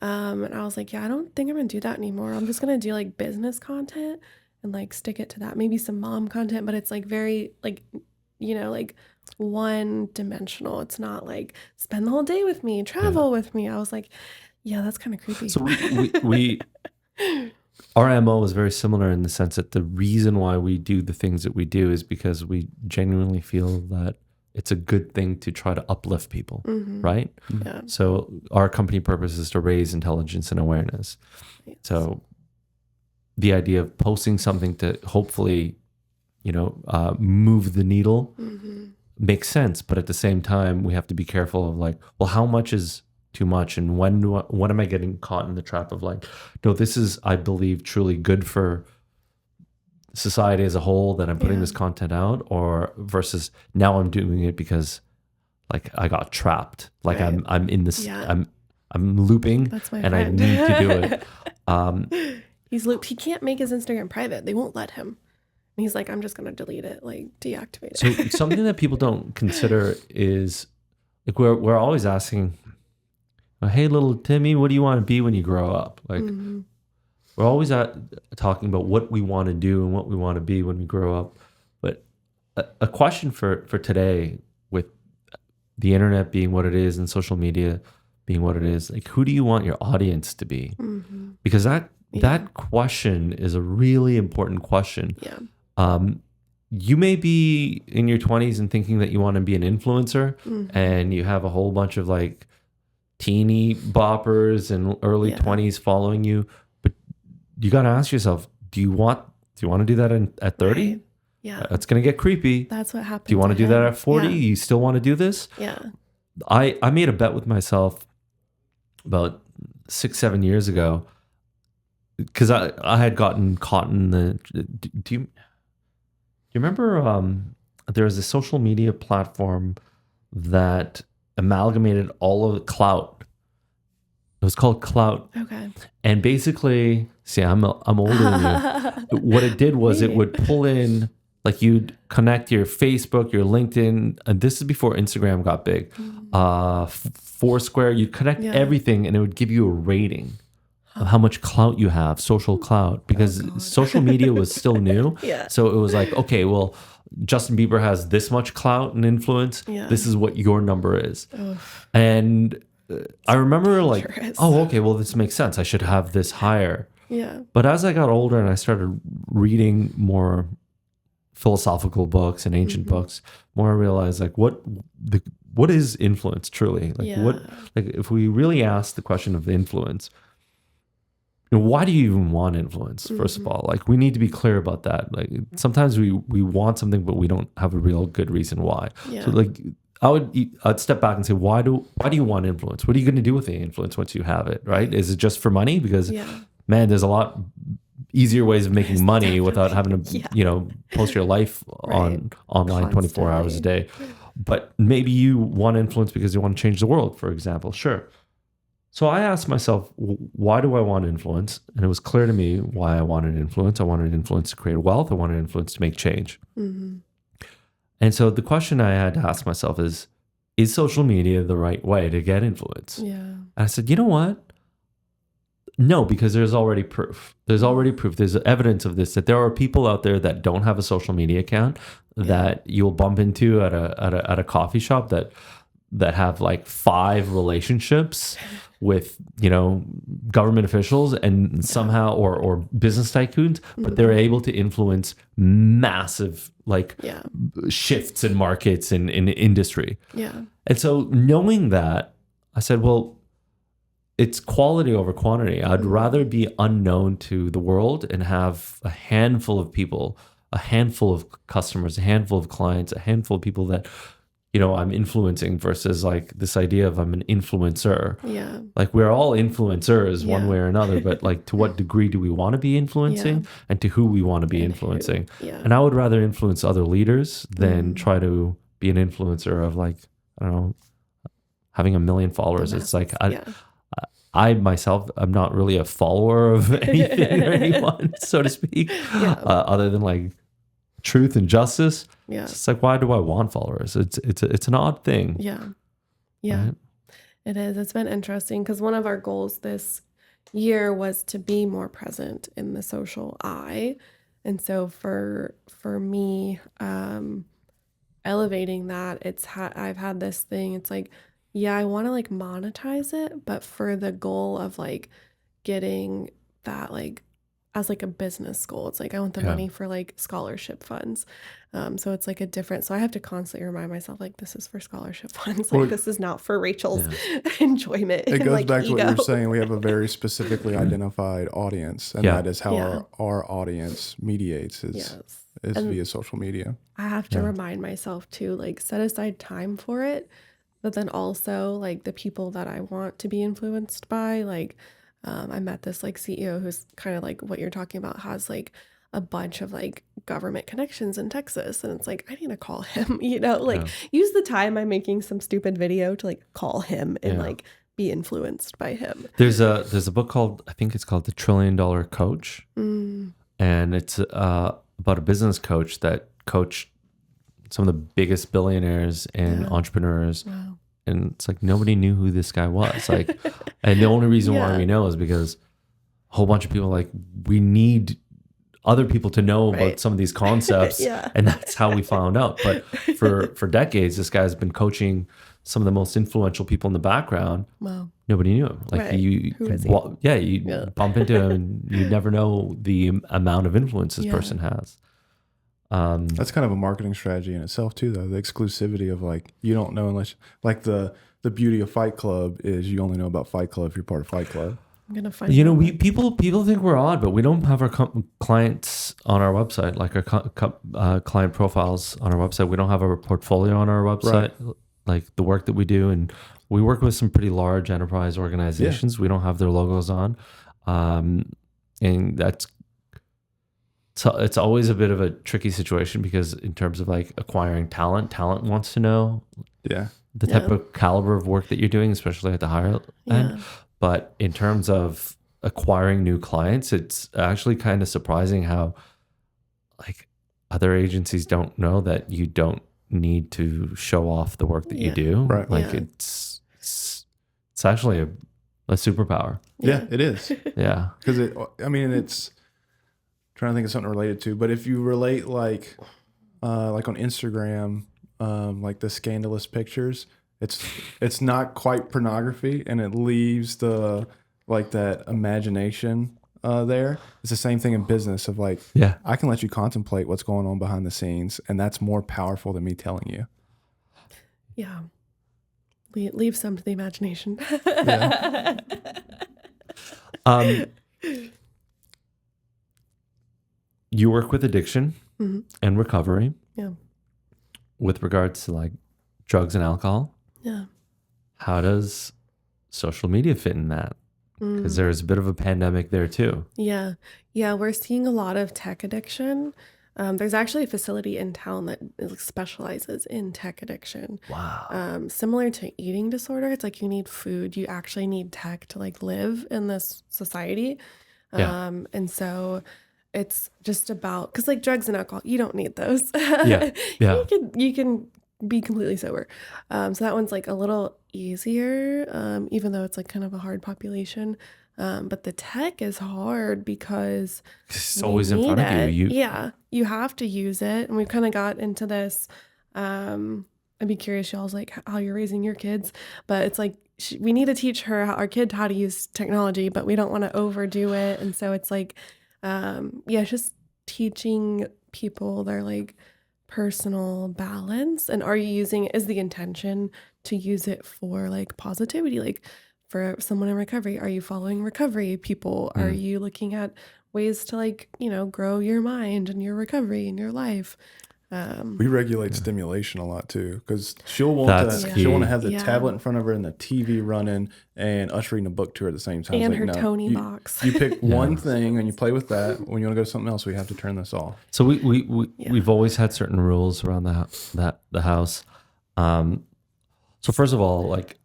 And I was like, I don't think I'm going to do that anymore. I'm just going to do like business content and like stick it to that. Maybe some mom content, but it's like very like, like one dimensional. It's not like spend the whole day with me, travel with me. I was like, that's kind of creepy. So we our MO is very similar in the sense that the reason why we do the things that we do is because we genuinely feel that it's a good thing to try to uplift people, right? Yeah. So our company purpose is to raise intelligence and awareness. Yes. So the idea of posting something to hopefully, move the needle makes sense. But at the same time, we have to be careful of like, well, how much is too much? And when am I getting caught in the trap of like, no, this is, I believe, truly good for society as a whole that I'm putting this content out, or versus now I'm doing it because like I got trapped. Like I'm in this, I'm looping. That's my friend. I need to do it. He's looped. He can't make his Instagram private. They won't let him. And he's like, I'm just going to delete it, like deactivate it. So something that people don't consider is like we're always asking, hey, little Timmy, what do you want to be when you grow up? Like we're always talking about what we want to do and what we want to be when we grow up. But a question for today, with the internet being what it is and social media being what it is, like who do you want your audience to be? Because that question is a really important question. Yeah. You may be in your 20s and thinking that you want to be an influencer, and you have a whole bunch of like teeny boppers and early 20s following you, but you got to ask yourself, do you want to do that at 30? Right. Yeah. It's going to get creepy. That's what happened. Do you want to do that at 40? Yeah. You still want to do this? Yeah. I made a bet with myself about 6-7 years ago because I had gotten caught in the. Do you remember there was a social media platform that amalgamated all of the clout? It was called Clout. Okay. And basically, see, I'm older than you. What it did was it would pull in, like you'd connect your Facebook, your LinkedIn, and this is before Instagram got big. Foursquare, you'd connect everything and it would give you a rating of how much clout you have, social clout, because social media was still new. Yeah. So it was like, okay, well, Justin Bieber has this much clout and influence. Yeah. This is what your number is. And I remember like, oh, okay, well, this makes sense. I should have this higher. Yeah. But as I got older and I started reading more philosophical books and ancient books, more I realized like what is influence truly? Like if we really ask the question of influence, why do you even want influence? First of all, like we need to be clear about that. Like sometimes we want something, but we don't have a real good reason why. Yeah. So like I'd step back and say, why do you want influence? What are you going to do with the influence once you have it? Right? Is it just for money? Because man, there's a lot easier ways of making money without having to post your life online constantly, 24 hours a day. But maybe you want influence because you want to change the world, for example. Sure. So I asked myself, why do I want influence? And it was clear to me why I wanted influence. I wanted influence to create wealth. I wanted influence to make change. And so the question I had to ask myself is social media the right way to get influence? Yeah. And I said, you know what? No, because there's already proof. There's evidence of this, that there are people out there that don't have a social media account that you'll bump into at a coffee shop that have like 5 relationships with, government officials and somehow, or business tycoons, but they're able to influence massive shifts in markets and in industry. Yeah. And so knowing that, I said, well, it's quality over quantity. I'd rather be unknown to the world and have a handful of people, a handful of customers, a handful of clients, a handful of people that I'm influencing versus like this idea of I'm an influencer. Yeah. Like we're all influencers one way or another, but like to what degree do we want to be influencing and to who we want to be influencing? Yeah. And I would rather influence other leaders than try to be an influencer of like, I don't know, having 1 million followers. It's like, I myself, I'm not really a follower of anything or anyone, so to speak, other than like truth and justice. Yeah. It's like, why do I want followers? It's an odd thing. Yeah. Yeah. Right? It is. It's been interesting because one of our goals this year was to be more present in the social eye. And so for me, elevating that, I've had this thing, it's like, I want to like monetize it, but for the goal of like getting that like as like a business goal. It's like I want the money for like scholarship funds. So it's like so I have to constantly remind myself like this is for scholarship funds. Like this is not for Rachel's enjoyment. It goes like back to what you're saying. We have a very specifically identified audience, and that is how our audience mediates is via social media. I have to remind myself to like set aside time for it, but then also like the people that I want to be influenced by, like I met this like CEO who's kind of like what you're talking about, has like a bunch of like government connections in Texas. And it's like, I need to call him, use the time I'm making some stupid video to like call him and like be influenced by him. There's a book called, I think it's called The $1 Trillion Coach. And it's about a business coach that coached some of the biggest billionaires and entrepreneurs. Wow. And it's like nobody knew who this guy was. Like, and the only reason why we know is because a whole bunch of people like, we need other people to know about some of these concepts. And that's how we found out. But for decades, this guy's been coaching some of the most influential people in the background. Wow. Nobody knew him. Like you bump into him and you never know the amount of influence this person has. That's kind of a marketing strategy in itself too, though. The exclusivity of like, you don't know unless like the beauty of Fight Club is you only know about Fight Club if you're part of Fight Club. I'm gonna find people think we're odd, but we don't have our clients on our website, like our client profiles on our website. We don't have a portfolio on our website, like the work that we do. And we work with some pretty large enterprise organizations. We don't have their logos on. And that's, so it's always a bit of a tricky situation because in terms of like acquiring talent wants to know the type of caliber of work that you're doing, especially at the higher end. But in terms of acquiring new clients, it's actually kind of surprising how like other agencies don't know that you don't need to show off the work that you do. Right. Like it's actually a superpower. Yeah, it is. Yeah. Because it's trying to think of something related to, but if you relate like on Instagram, like the scandalous pictures, it's not quite pornography, and it leaves the like that imagination there. It's the same thing in business of like, I can let you contemplate what's going on behind the scenes, and that's more powerful than me telling you. Yeah. Leave some to the imagination. You work with addiction and recovery. Yeah. With regards to like drugs and alcohol. Yeah. How does social media fit in that? Because there's a bit of a pandemic there too. Yeah. Yeah. We're seeing a lot of tech addiction. There's actually a facility in town that specializes in tech addiction. Wow. Similar to eating disorder. It's like you need food. You actually need tech to like live in this society. And so it's just about, because like drugs and alcohol, you don't need those. You can be completely sober. So that one's like a little easier, even though it's like kind of a hard population. But the tech is hard because it's always in front of you. You have to use it. And we've kind of got into this. I'd be curious, y'all's like how you're raising your kids, but it's like we need to teach our kid how to use technology, but we don't want to overdo it. And so it's like, just teaching people their like personal balance. And are you using it? Is the intention to use it for like positivity? Like for someone in recovery, are you following recovery people? Are you looking at ways to like, grow your mind and your recovery and your life? We regulate stimulation a lot too, because she'll want to have the tablet in front of her and the TV running and us reading a book to her at the same time. And like, her Tony box. You pick one thing and you play with that. When you want to go to something else, we have to turn this off. So we've always had certain rules around the house. So first of all, like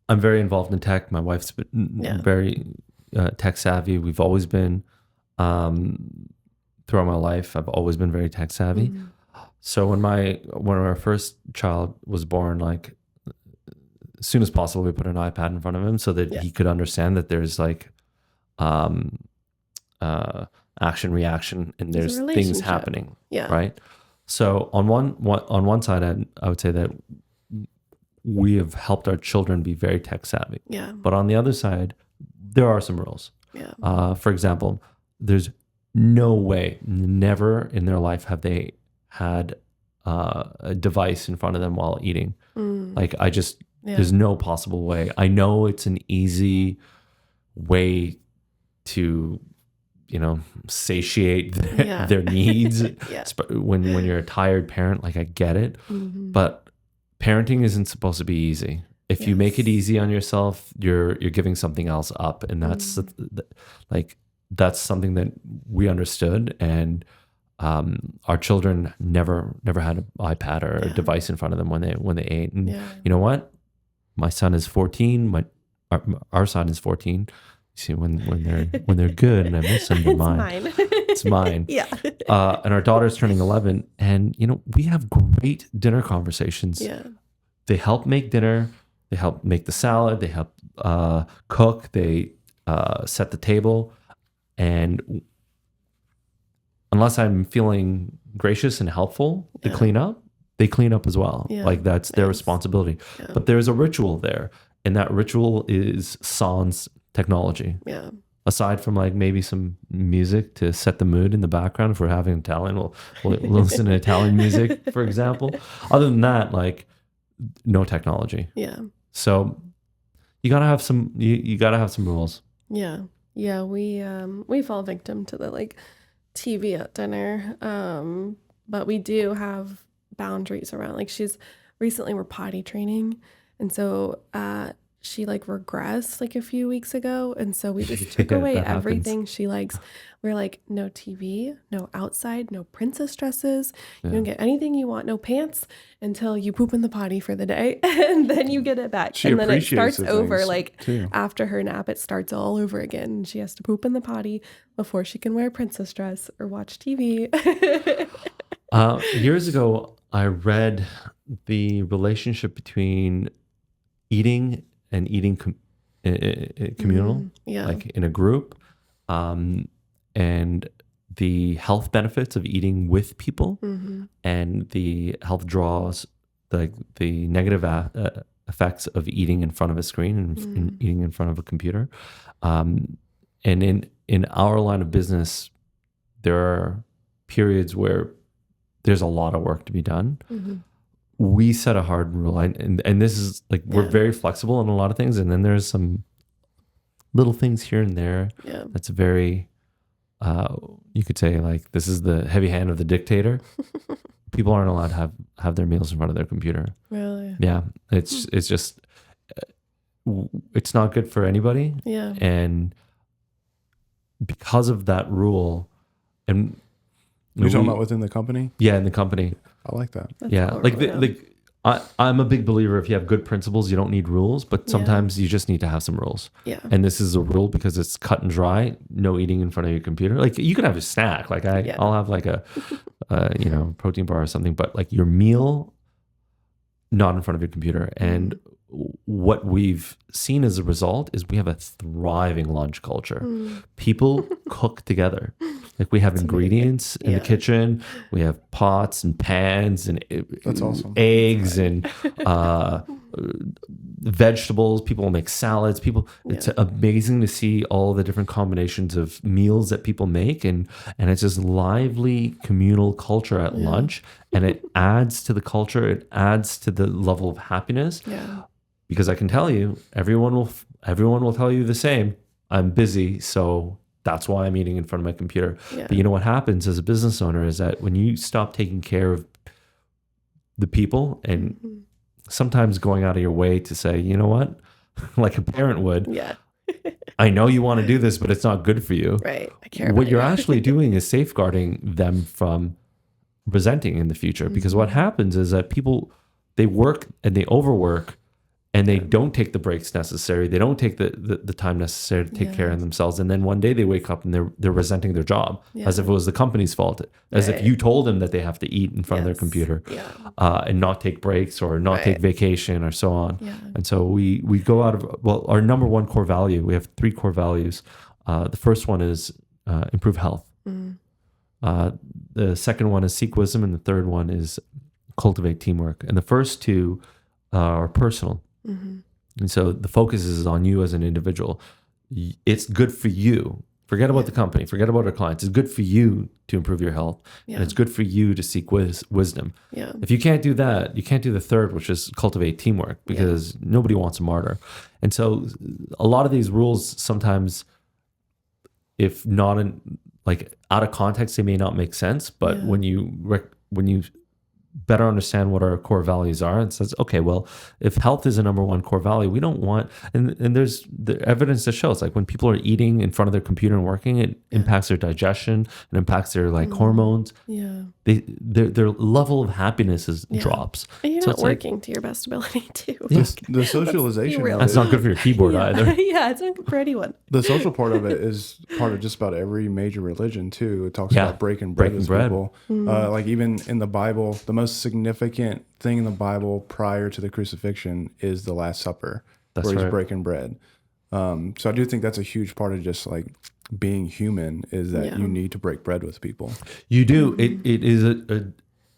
I'm very involved in tech. My wife's been very tech savvy. We've always been. Throughout my life, I've always been very tech savvy. So when our first child was born, like as soon as possible, we put an iPad in front of him so that he could understand that there's like action, reaction, and there's things happening. Right. So on one side, I would say that we have helped our children be very tech savvy. Yeah. But on the other side, there are some rules. Yeah. For example, there's no way, never in their life have they had a device in front of them while eating. Like there's no possible way. I know it's an easy way to, satiate their needs. When you're a tired parent, like I get it, but parenting isn't supposed to be easy. If you make it easy on yourself, you're giving something else up, and that's that's something that we understood, and our children never had an iPad or a device in front of them when they ate. And you know what? My son is 14. Our son is 14. You see, when they're good, and I miss them, they're mine. It's mine. And our daughter's turning 11, and we have great dinner conversations. They help make dinner. They help make the salad. They help cook. They set the table. And unless I'm feeling gracious and helpful to clean up, they clean up as well. Like that's their responsibility. But there's a ritual there. And that ritual is sans technology. Aside from like maybe some music to set the mood in the background. If we're having Italian, we'll listen to Italian music, for example. Other than that, like no technology. So you gotta have some rules. Yeah, we fall victim to the like TV at dinner. But we do have boundaries around, like, recently we're potty training. And so she like regressed like a few weeks ago. And so we just took Yeah, away that happens. everything she likes. We're like, no TV, no outside, no princess dresses. You don't get anything you want, no pants until you poop in the potty for the day. And then you get it back. She and then it appreciates starts the over things, like too. after her nap, it starts all over again. She has to poop in the potty before she can wear a princess dress or watch TV. Years ago, I read the relationship between eating and eating communal, Yeah. like in a group, and the health benefits of eating with people, and the health draws, like the negative effects of eating in front of a screen and eating in front of a computer. And in our line of business, there are periods where there's a lot of work to be done. We set a hard rule, and this is like, we're very flexible in a lot of things, and then there's some little things here and there that's very, you could say, like, this is the heavy hand of the dictator. People aren't allowed to have their meals in front of their computer. Really? Yeah, it's just, it's not good for anybody. Yeah. And because of that rule, and You're talking about within the company? yeah, in the company. I like that. That's Yeah, all like right. I'm a big believer, if you have good principles, you don't need rules, but sometimes you just need to have some rules. Yeah. And this is a rule because it's cut and dry. No eating in front of your computer. Like, you can have a snack. Like I'll have like a protein bar or something, but like your meal, not in front of your computer. And what we've seen as a result is we have a thriving lunch culture. People cook together. Like, we have ingredients in the kitchen. We have pots and pans and That's awesome. eggs and vegetables. People make salads. It's amazing to see all the different combinations of meals that people make, and it's this lively communal culture at lunch, and it adds to the culture. It adds to the level of happiness. Yeah. Because I can tell you, everyone will tell you the same. I'm busy, so that's why I'm eating in front of my computer. Yeah. But you know what happens as a business owner is that when you stop taking care of the people, and sometimes going out of your way to say, you know what, like a parent would, Yeah. I know you want to do this, but it's not good for you. Right. I care. What about you're you. actually doing is safeguarding them from resenting in the future. Because what happens is that people, they work and they overwork, and they don't take the breaks necessary. They don't take the time necessary to take care of themselves. And then one day they wake up and they're resenting their job as if it was the company's fault, as if you told them that they have to eat in front of their computer and not take breaks or not take vacation or so on. Yeah. And so we go out of, well, our number one core value, we have 3 core values. The first one is improve health. The second one is seek wisdom. And the third one is cultivate teamwork. And the first 2 are personal. And so the focus is on you as an individual. It's good for you. Forget about the company. Forget about our clients. It's good for you to improve your health. And it's good for you to seek wisdom. Yeah. If you can't do that, you can't do the third, which is cultivate teamwork, because nobody wants a martyr. And so a lot of these rules sometimes, if not like out of context, they may not make sense. But when you better understand what our core values are, and says, okay, well, if health is a number one core value, we don't want, and there's the evidence that shows, like, when people are eating in front of their computer and working, it impacts their digestion, it impacts their like hormones. Yeah. Their level of happiness drops. And you're So not it's like, working to your best ability too. The socialization real. of that's it, not good for your keyboard either. Yeah, it's not good for anyone. the social part of it is part of just about every major religion too. It talks about breaking bread with people. Like, even in the Bible, the most significant thing in the Bible prior to the crucifixion is the Last Supper, where he's breaking bread. So I do think that's a huge part of just like being human, is that you need to break bread with people. You do. It is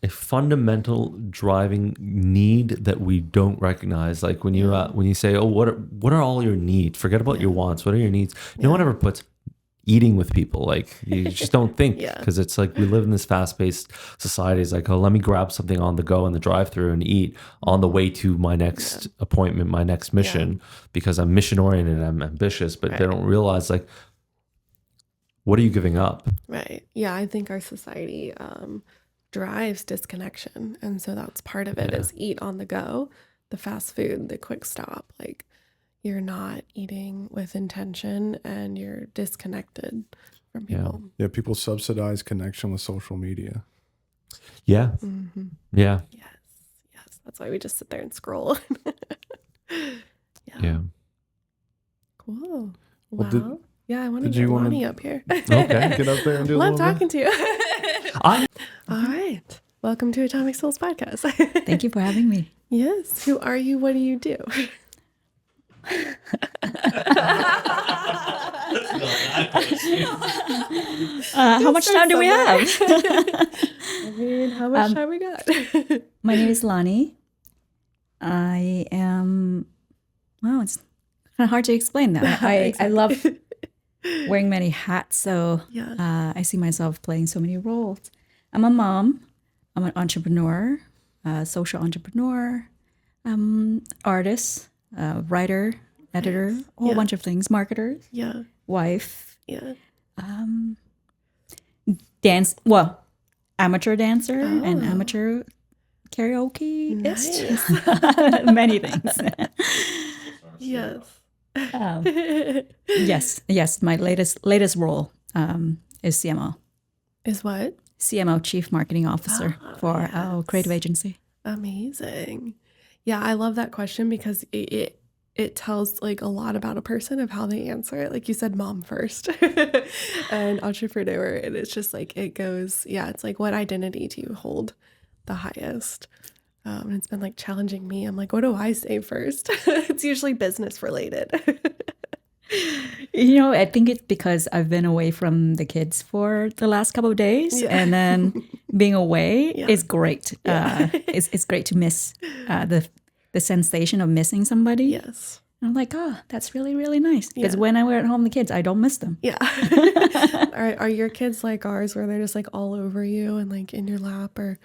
a fundamental driving need that we don't recognize. Like, when you say, oh, what are all your needs? Forget about your wants. What are your needs? No one ever puts eating with people. Like, you just don't think, because it's like, we live in this fast-paced society. It's like, oh, let me grab something on the go in the drive-through and eat on the way to my next appointment, my next mission, because I'm mission oriented and I'm ambitious. But they don't realize, like, what are you giving up? Right. Yeah, I think our society drives disconnection. And so that's part of it is eat on the go, the fast food, the quick stop. Like you're not eating with intention and you're disconnected from people. Yeah, people subsidize connection with social media. Yeah. Mm-hmm. Yeah. Yes. That's why we just sit there and scroll. Yeah. Cool. Well, Wow. I want to get Lannie up here. Okay. Get up there and do a Love little talking bit. to you. All right. Welcome to Atomic Souls Podcast. Thank you for having me. Yes. Who are you? What do you do? How much time do we have? I mean, how much time we got? My name is Lannie. I am, well, it's kind of hard to explain that. I love wearing many hats, so I see myself playing so many roles. I'm a mom. I'm an entrepreneur, social entrepreneur, artist, writer, editor, a whole bunch of things, marketer, wife, amateur dancer and amateur karaoke. Nice. Many things. Yes. My latest role is CMO. Is what? CMO, Chief Marketing Officer for our creative agency. Amazing. Yeah, I love that question because it tells like a lot about a person of how they answer it. Like you said, mom first and entrepreneur. And it's just like, it goes, it's like, what identity do you hold the highest? And it's been like challenging me. I'm like, what do I say first? It's usually business related. I think it's because I've been away from the kids for the last couple of days, and then being away is great. It's great to miss the sensation of missing somebody. Yes. And I'm like, that's really, really nice. Because when I were at home, the kids, I don't miss them. Yeah. Are your kids like ours where they're just like all over you and like in your lap, or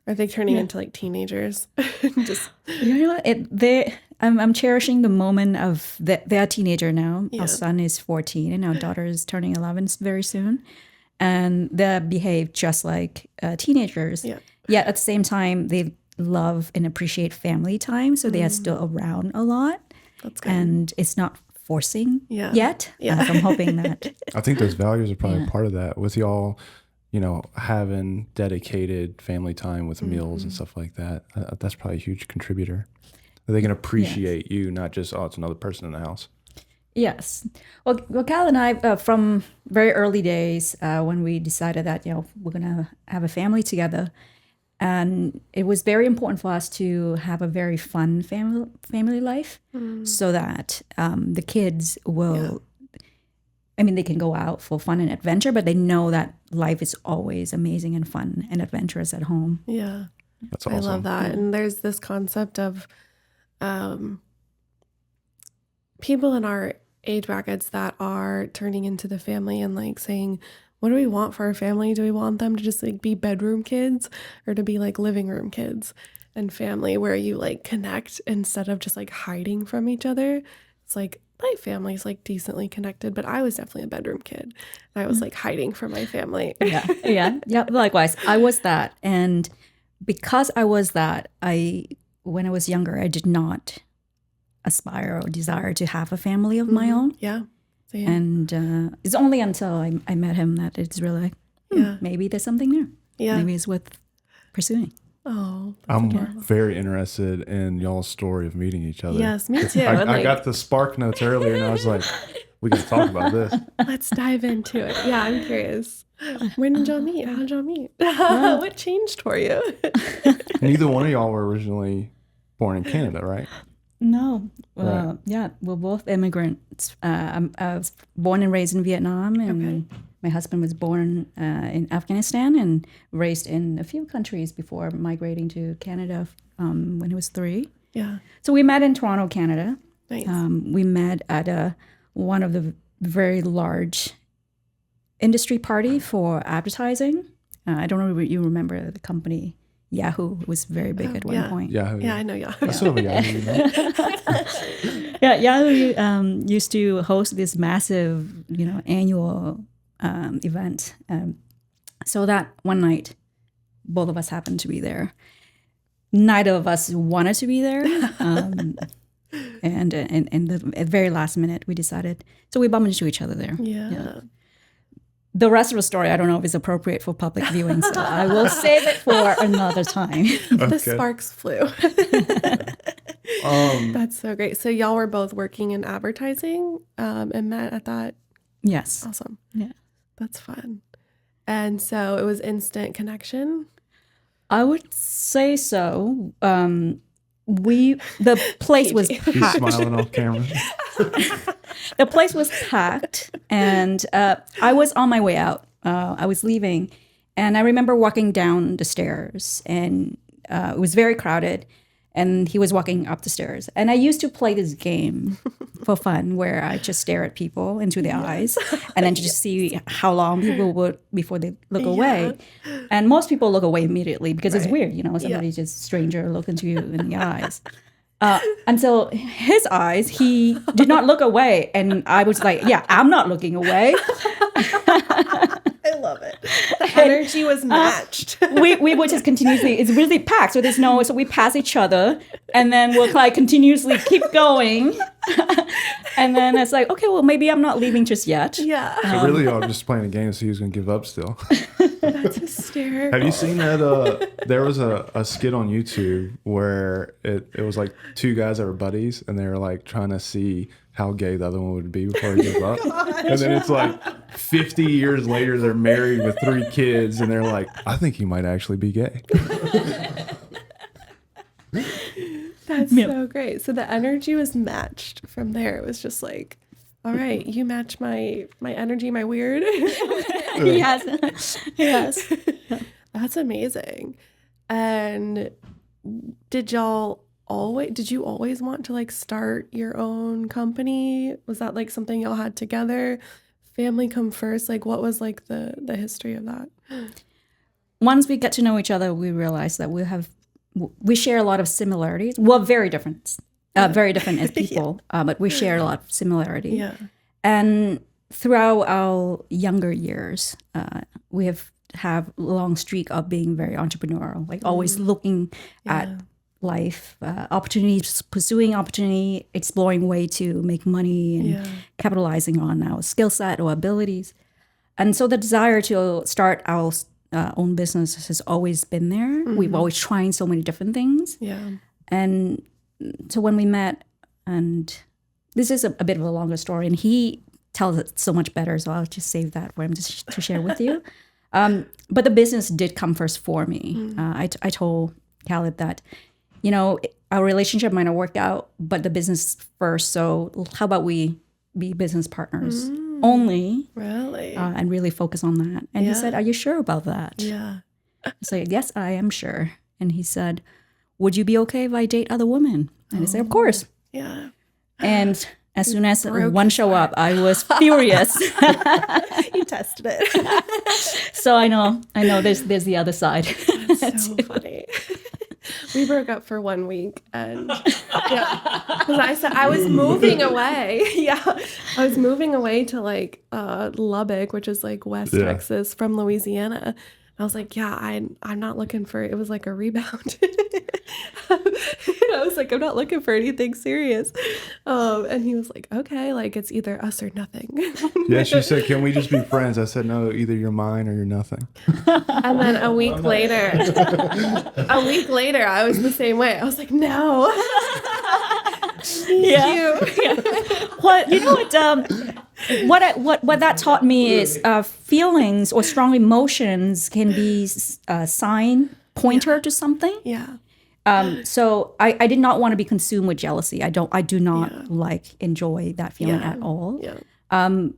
are they turning into like teenagers? Just I'm cherishing the moment of they're a teenager now. Our son is 14 and our daughter is turning 11 very soon. And they behave just like teenagers. Yeah. Yet at the same time, they love and appreciate family time. So they are still around a lot. That's good. And it's not forcing yet. So I'm hoping that. I think those values are probably part of that with y'all, having dedicated family time with meals and stuff like that. That's probably a huge contributor. They can appreciate you, not just, it's another person in the house. Yes. Well, Cal and I, from very early days, when we decided that, we're going to have a family together, and it was very important for us to have a very fun family life so that the kids will, they can go out for fun and adventure, but they know that life is always amazing and fun and adventurous at home. Yeah. That's awesome. I love that. And there's this concept of people in our age brackets that are turning into the family and like saying, what do we want for our family? Do we want them to just like be bedroom kids or to be like living room kids and family where you like connect instead of just like hiding from each other? It's like my family's like decently connected, but I was definitely a bedroom kid. And I was like hiding from my family. Yeah. Likewise, I was that. And because I was that, when I was younger, I did not aspire or desire to have a family of my own. Yeah. Same. And it's only until I met him that it's really like, maybe there's something there. Yeah. Maybe it's worth pursuing. Oh, I'm very interested in y'all's story of meeting each other. Yes, me too. I got the spark notes earlier and I was like, we got to talk about this. Let's dive into it. Yeah, I'm curious. When did y'all meet? How did y'all meet? What changed for you? Neither one of y'all were originally born in Canada, right? No. Right. Yeah, we're both immigrants. I was born and raised in Vietnam, and my husband was born in Afghanistan and raised in a few countries before migrating to Canada when he was 3. Yeah. So we met in Toronto, Canada. Nice. We met at one of the very large industry party for advertising. I don't know if you remember the company Yahoo. Was very big at one point. Yahoo. Yeah, I know Yahoo. I still have a Yahoo. Yahoo used to host this massive, annual event So that one night, both of us happened to be there. Neither of us wanted to be there. And at the very last minute, we decided. So we bumped into each other there. Yeah. The rest of the story, I don't know if it's appropriate for public viewing, so I will save it for another time. The sparks flew. That's so great. So y'all were both working in advertising and met at that? Yes. Awesome. Yeah. That's fun. And so it was instant connection? I would say so. The place was He's packed. smiling off camera. The place was packed, and I was on my way out. I was leaving, and I remember walking down the stairs, and it was very crowded, and he was walking up the stairs. And I used to play this game for fun where I just stare at people into their eyes and then just see how long people would before they look away. And most people look away immediately because it's weird, somebody just stranger look into you in the eyes. And so his eyes, he did not look away. And I was like, yeah, I'm not looking away. I love it. The energy was matched. We would just continuously, it's really packed. So so we pass each other and then we'll like continuously keep going. And then it's like, okay, well, maybe I'm not leaving just yet. Yeah. So really, y'all just playing a game, so he was going to give up still. That's hysterical. Have you seen that? There was a skit on YouTube where it was like two guys that were buddies, and they were like trying to see how gay the other one would be before he gave up. And then it's like 50 years later, they're married with 3 kids, and they're like, I think he might actually be gay. That's so great. So the energy was matched from there. It was just like, all right, you match my energy, my weird. Yes. Yes. That's amazing. And did you always want to like start your own company? Was that like something y'all had together? Family come first? Like what was like the history of that? Once we get to know each other, we realize that we share a lot of similarities. Well, very different as people, but we share a lot of similarity. Yeah. And throughout our younger years, we have a long streak of being very entrepreneurial, like always looking at life, opportunities, pursuing opportunity, exploring way to make money and capitalizing on our skill set or abilities. And so the desire to start our own business has always been there. We've always tried so many different things. Yeah. And so when we met, and this is a bit of a longer story, and he tells it so much better, so I'll just save that for him to share with you. But the business did come first for me. I told Khalid that, our relationship might not work out, but the business first. So how about we be business partners only? Really? And really focus on that. And he said, are you sure about that? Yeah. I said, yes, I am sure. And he said, would you be okay if I date other women? And I said, of course. Yeah. And as soon as one show up, I was furious. You tested it. So I know there's the other side. That's so funny. We broke up for 1 week, and because I said I was moving away. I was moving away to like Lubbock, which is like West Texas from Louisiana. I was like, I'm not looking for, it was like a rebound. I was like, I'm not looking for anything serious. And he was like, okay, like it's either us or nothing. Yeah, she said, can we just be friends? I said, no, either you're mine or you're nothing. And then a week later, I was the same way. I was like, no. Yeah. What that taught me is feelings or strong emotions can be a sign pointer to something. Yeah. So I did not want to be consumed with jealousy. I do not enjoy that feeling at all. Yeah.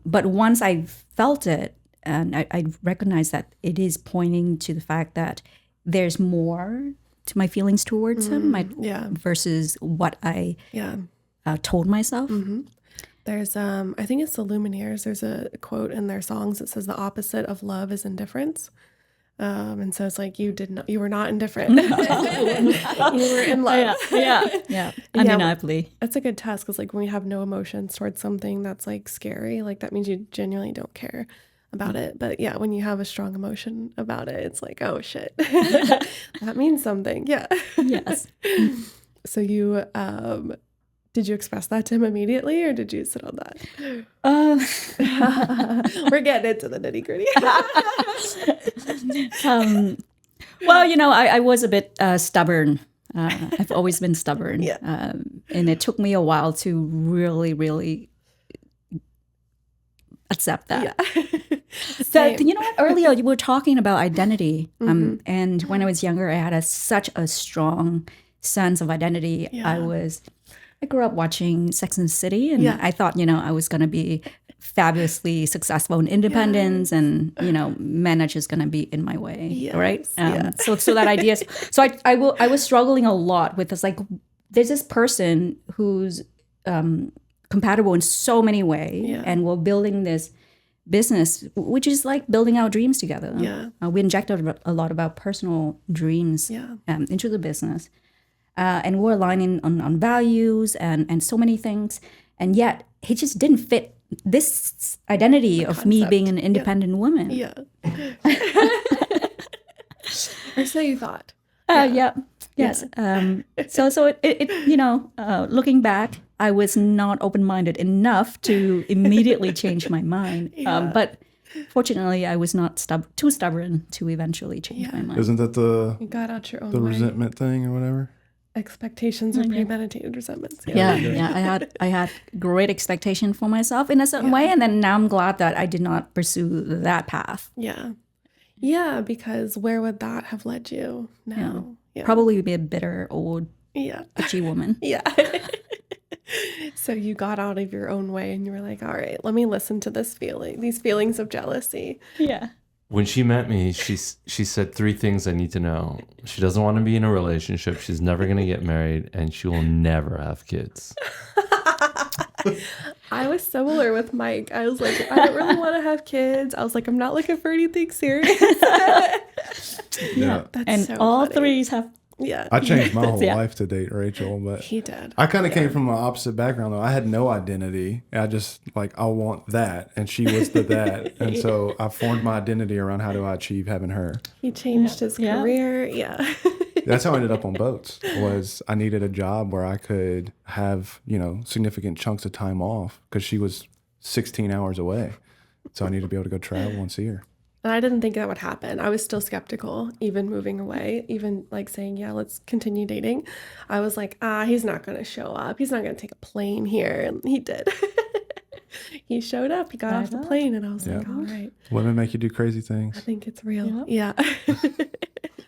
But once I felt it, and I recognized that it is pointing to the fact that there's more to my feelings towards him versus what I told myself. Mm-hmm. There's I think it's the Lumineers. There's a quote in their songs that says the opposite of love is indifference. And so it's like you were not indifferent. You were in love. Yeah. Undeniably. That's a good test because like when we have no emotions towards something that's like scary, like that means you genuinely don't care. about it. But yeah, when you have a strong emotion about it, it's like, oh shit, that means something. Yeah. Yes. So you, did you express that to him immediately, or did you sit on that? We're getting into the nitty gritty. Well, you know, I was a bit stubborn. I've always been stubborn. Yeah. And it took me a while to really, really accept that. Yeah. So, you know what? Earlier you were talking about identity. And when I was younger, I had such a strong sense of identity. Yeah. I grew up watching Sex and the City, and I thought, you know, I was going to be fabulously successful in independence, and, you know, men are just going to be in my way, right? So that idea. So I was struggling a lot with this, like, there's this person who's compatible in so many ways, and we're building this business, which is like building our dreams together. We injected a lot of our personal dreams into the business. And we're aligning on values and so many things. And yet it just didn't fit this identity of me being an independent woman. Yeah. Or so you thought. Yes. So it you know, looking back, I was not open-minded enough to immediately change my mind. But fortunately, I was not too stubborn to eventually change my mind. Isn't that You got out your own the way. resentment thing or whatever? Expectations or premeditated resentments. I had great expectation for myself in a certain way, and then now I'm glad that I did not pursue that path. Yeah, because where would that have led you now? Probably be a bitter old bitchy woman. So you got out of your own way and you were like, all right, let me listen to these feelings of jealousy. When she met me, she said 3 things I need to know. She doesn't want to be in a relationship. She's never going to get married, and she will never have kids. I was similar with Mike. I was like, I don't really want to have kids. I was like, I'm not looking for anything serious. And so all funny. 3s have. I changed my whole life to date Rachel, but he did. I kind of came from an opposite background though. I had no identity. I just like, I want that, and she was the that, and so I formed my identity around how do I achieve having her. He changed his career. That's how I ended up on boats. Was I needed a job where I could have, you know, significant chunks of time off because she was 16 hours away, so I needed to be able to go travel once a year. And I didn't think that would happen. I was still skeptical, even moving away, even like saying, yeah, let's continue dating. I was like, he's not going to show up. He's not going to take a plane here. And he did. He showed up. He got off the plane. And I was like, all right. Women make you do crazy things. I think it's real.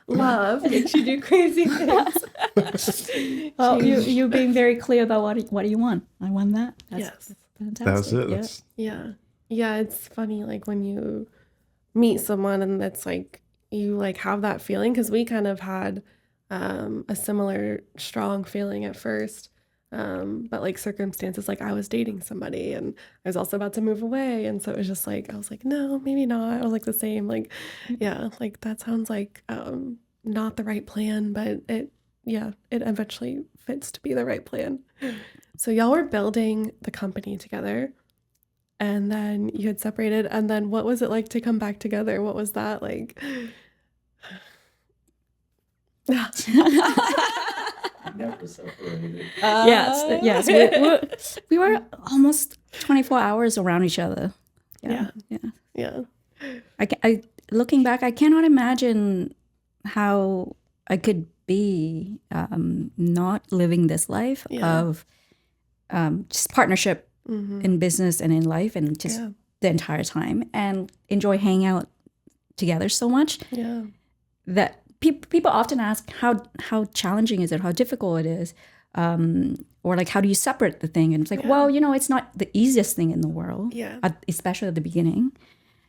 Love makes you do crazy things. Well, you're being very clear about what do you want. I want that. That's fantastic. That was it. Yeah, it's funny, like when you meet someone and it's like you like have that feeling, because we kind of had a similar strong feeling at first, but like circumstances, like I was dating somebody and I was also about to move away, and so it was just like I was like, no, maybe not. I was like the same, like like that sounds like not the right plan, but it eventually fits to be the right plan. So y'all were building the company together. And then you had separated. And then what was it like to come back together? What was that like? Never separated. Yes. We were almost 24 hours around each other. Yeah. I looking back, I cannot imagine how I could be not living this life of just partnership. In business and in life, and just the entire time, and enjoy hanging out together so much that people often ask how challenging is it, how difficult it is, or like how do you separate the thing, and it's like well, you know, it's not the easiest thing in the world, especially at the beginning,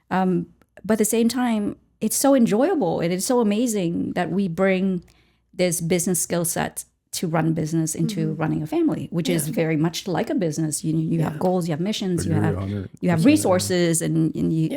but at the same time it's so enjoyable. It is so amazing that we bring this business skill set to run business into running a family, which is very much like a business. You have goals, you have missions, you have resources, and you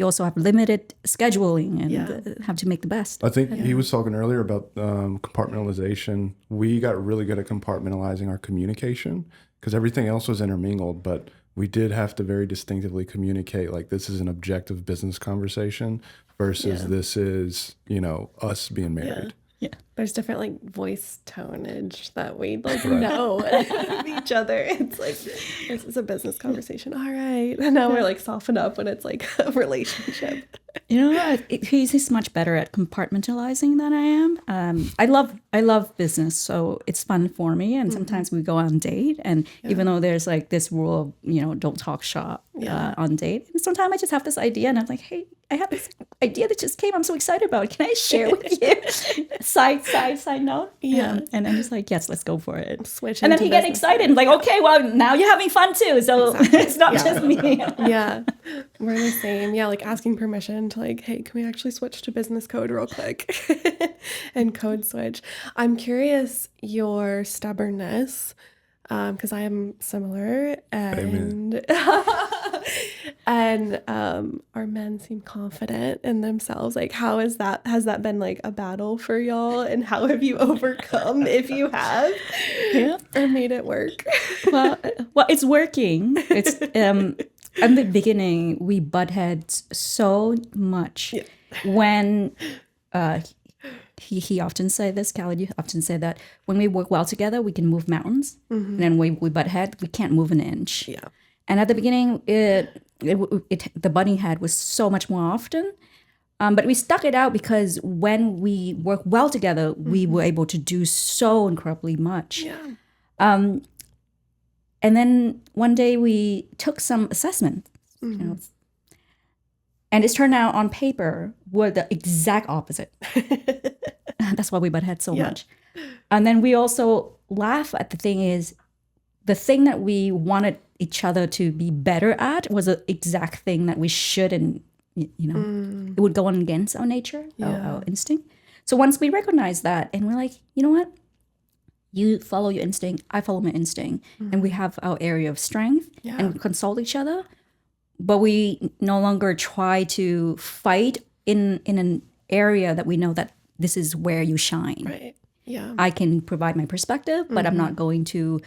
also have limited scheduling and have to make the best. I think he was talking earlier about compartmentalization. We got really good at compartmentalizing our communication because everything else was intermingled, but we did have to very distinctively communicate, like, this is an objective business conversation versus this is, you know, us being married. Yeah. There's different like voice tonage that we like know of each other. It's like, this is a business conversation. All right. And now we're like soften up when it's like a relationship. You know what? He's much better at compartmentalizing than I am. I love business, so it's fun for me. And sometimes we go on date, and even though there's like this rule of, you know, don't talk shop on date, and sometimes I just have this idea, and I'm like, hey, I have this idea that just came. I'm so excited about it. Can I share with you? Side note. Yeah. And I'm just like, yes, let's go for it. Switch And then into he gets business. excited. Like, okay, well, now you're having fun too. So it's not just me. Yeah. We're the same. Yeah. Like asking permission to like, hey, can we actually switch to business code real quick and code switch? I'm curious your stubbornness, because I am similar, and and our men seem confident in themselves. Like, how is that? Has that been like a battle for y'all, and how have you overcome, if you have, or made it work? Well, it's working. It's in the beginning we butt heads so much. When he often say this, Khalid, you often say that when we work well together, we can move mountains. And then we butt head, we can't move an inch. Yeah. And at the beginning, the butting head was so much more often. But we stuck it out because when we work well together, we were able to do so incredibly much. Yeah. And then one day we took some assessment, you know, and it's turned out on paper we're the exact opposite. That's why we butt heads so much. And then we also laugh at the thing that we wanted each other to be better at was the exact thing that we shouldn't, you know, it would go on against our nature, our instinct. So once we recognize that and we're like, you know what? You follow your instinct, I follow my instinct, and we have our area of strength and we consult each other. But we no longer try to fight in an area that we know that this is where you shine. Right. Yeah. I can provide my perspective, but I'm not going to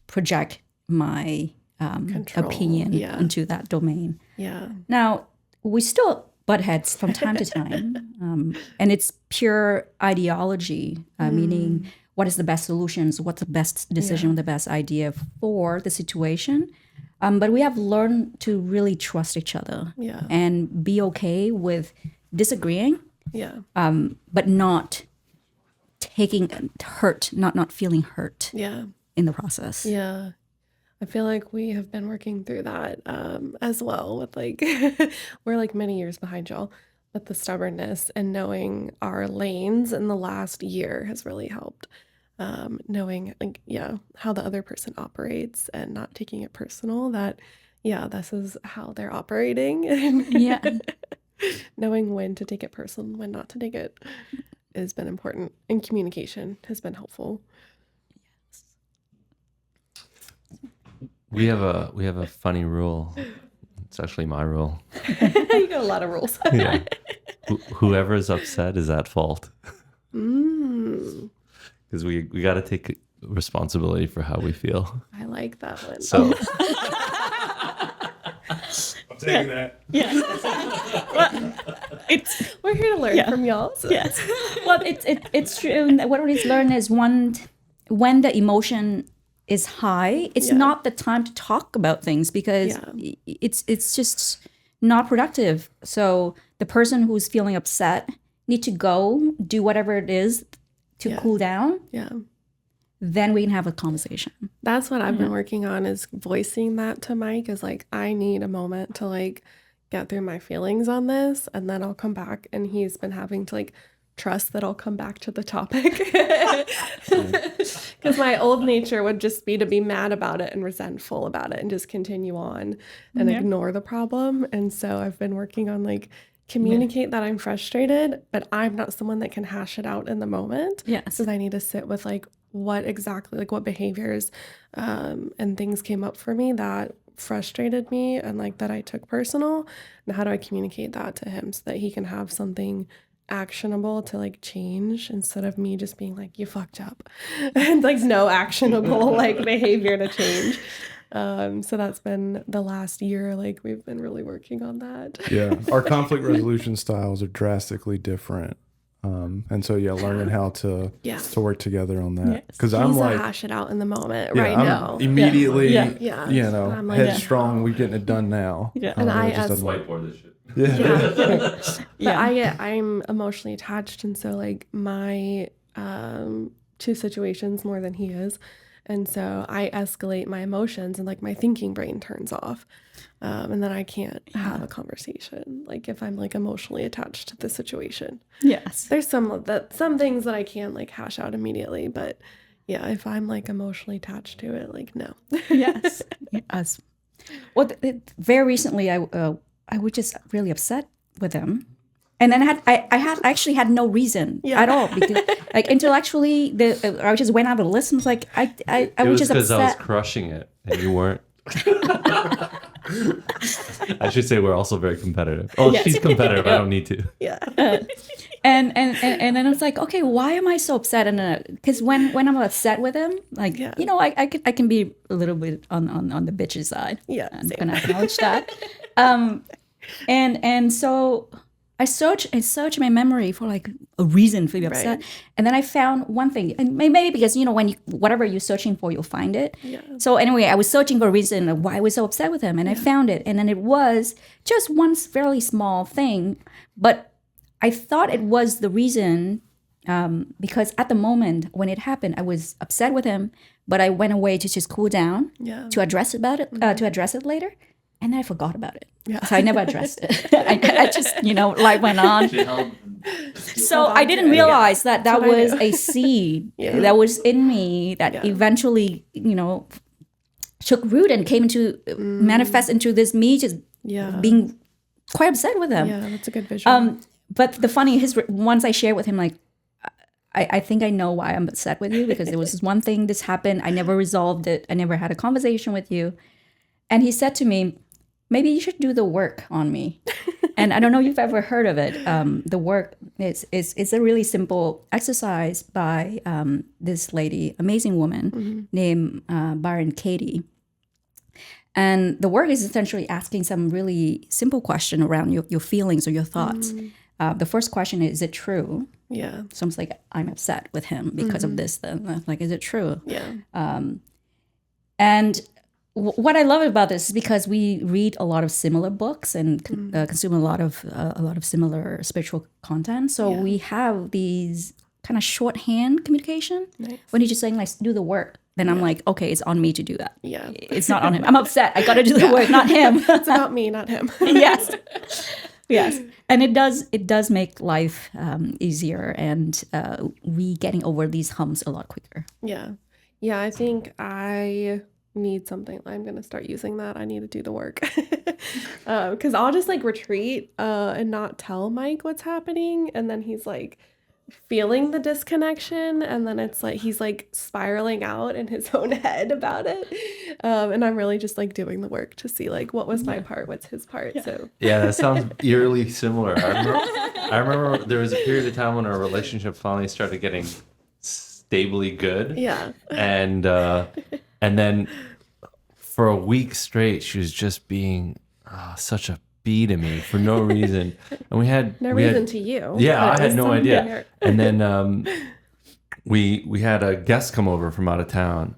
project my opinion into that domain. Yeah. Now, we still butt heads from time to time, and it's pure ideology, meaning what is the best solutions, what's the best decision, the best idea for the situation. But we have learned to really trust each other and be okay with disagreeing, but not taking hurt, not feeling hurt in the process. Yeah. I feel like we have been working through that as well with like, we're like many years behind y'all with the stubbornness, and knowing our lanes in the last year has really helped. Knowing like, how the other person operates and not taking it personal, that, this is how they're operating. And knowing when to take it personal, when not to take it has been important. And communication has been helpful. We have a funny rule. It's actually my rule. You got a lot of rules. Yeah. Whoever is upset is at fault. Because we got to take responsibility for how we feel. I like that one. So I'm taking that. We're here to learn from y'all. So. Yes. Well, it's true. What we've learned is when the emotion is high, it's not the time to talk about things because it's just not productive. So the person who's feeling upset need to go do whatever it is to cool down. Yeah. Then we can have a conversation. That's what I've been working on, is voicing that to Mike, is like, I need a moment to like get through my feelings on this, and then I'll come back. And he's been having to like trust that I'll come back to the topic. Because my old nature would just be to be mad about it and resentful about it and just continue on and ignore the problem. And so I've been working on like communicate that I'm frustrated, but I'm not someone that can hash it out in the moment. Yes. So I need to sit with like what exactly, like what behaviors and things came up for me that frustrated me and like that I took personal, and how do I communicate that to him so that he can have something actionable to like change, instead of me just being like, you fucked up, and like no actionable like behavior to change. So that's been the last year. Like we've been really working on that. Yeah, our conflict resolution styles are drastically different. And so learning how to work together on that, because He I'm needs to like hash it out in the moment right now. immediately, Yeah. you know, I'm like, headstrong. We're getting it done now. Yeah. And I just whiteboard this shit. But I'm emotionally attached, and so like my two situations more than he is, and so I escalate my emotions, and like my thinking brain turns off, and then I can't have a conversation like if I'm like emotionally attached to the situation. Yes. There's some things that I can like hash out immediately, but yeah, if I'm like emotionally attached to it, like no. Yes. Yes. Well, very recently, I was just really upset with him, and then I actually had no reason at all, because like intellectually, I just went out of the list and was like, I was just upset. Because I was crushing it and you weren't. I should say we're also very competitive. Oh, she's competitive. I don't need to. Yeah. And then I was like, okay, why am I so upset? And because when I'm upset with him, like you know, I can be a little bit on the bitchy side. Yeah, I'm same. gonna acknowledge that. And so I searched my memory for like a reason for being upset, and then I found one thing, and maybe because you know when whatever you're searching for, you'll find it. Yeah. So anyway, I was searching for a reason of why I was so upset with him, and I found it, and then it was just one fairly small thing, but I thought it was the reason because at the moment when it happened, I was upset with him, but I went away to just cool down to address it later, and then I forgot about it. Yeah. So I never addressed it. I just, you know, life went on. So I didn't realize that was a seed that was in me that eventually, you know, took root and came into manifest into this me just being quite upset with him. Yeah, that's a good visual. But the funny is, once I shared with him, like, I think I know why I'm upset with you, because there was this one thing, this happened, I never resolved it, I never had a conversation with you. And he said to me, maybe you should do the work on me. And I don't know if you've ever heard of it. The work is a really simple exercise by this lady, amazing woman named Byron Katie. And the work is essentially asking some really simple question around your feelings or your thoughts. The first question is it true? Yeah. So it's like, I'm upset with him because of this. Then, like, is it true? Yeah. And what I love about this is because we read a lot of similar books and consume a lot of similar spiritual content. So we have these kind of shorthand communication. Nice. When he's just saying, like, do the work. Then I'm like, okay, it's on me to do that. Yeah. It's not on him. I'm upset. I got to do the work, not him. It's about me, not him. Yes. Yes. And it does make life easier, and we getting over these humps a lot quicker. Yeah. Yeah, I think I need something. I'm going to start using that. I need to do the work. Because I'll just like retreat and not tell Mike what's happening. And then he's like feeling the disconnection, and then it's like he's like spiraling out in his own head about it, and I'm really just like doing the work to see like what was my part, what's his part. So that sounds eerily similar. I remember there was a period of time when our relationship finally started getting stably good, and then for a week straight she was just being such a bee to me for no reason, and we had to you. Yeah, I had no idea. And then we had a guest come over from out of town,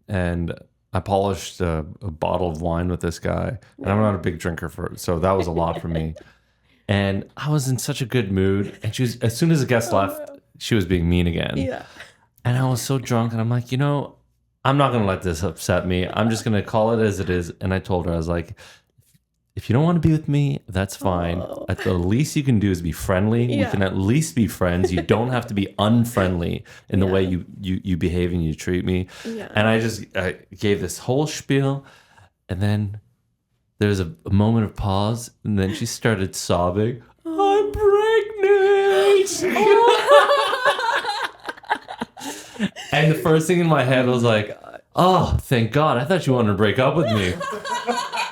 and I polished a bottle of wine with this guy, and I'm not a big drinker so that was a lot for me. And I was in such a good mood, and as soon as the guest left, she was being mean again. Yeah. And I was so drunk, and I'm like, you know, I'm not gonna let this upset me. I'm just gonna call it as it is. And I told her, I was like, if you don't want to be with me, that's fine. At the least you can do is be friendly. We can at least be friends. You don't have to be unfriendly in the way you behave and you treat me. Yeah. And I gave this whole spiel, and then there was a moment of pause, and then she started sobbing. I'm pregnant. And the first thing in my head was like, oh, thank God. I thought you wanted to break up with me.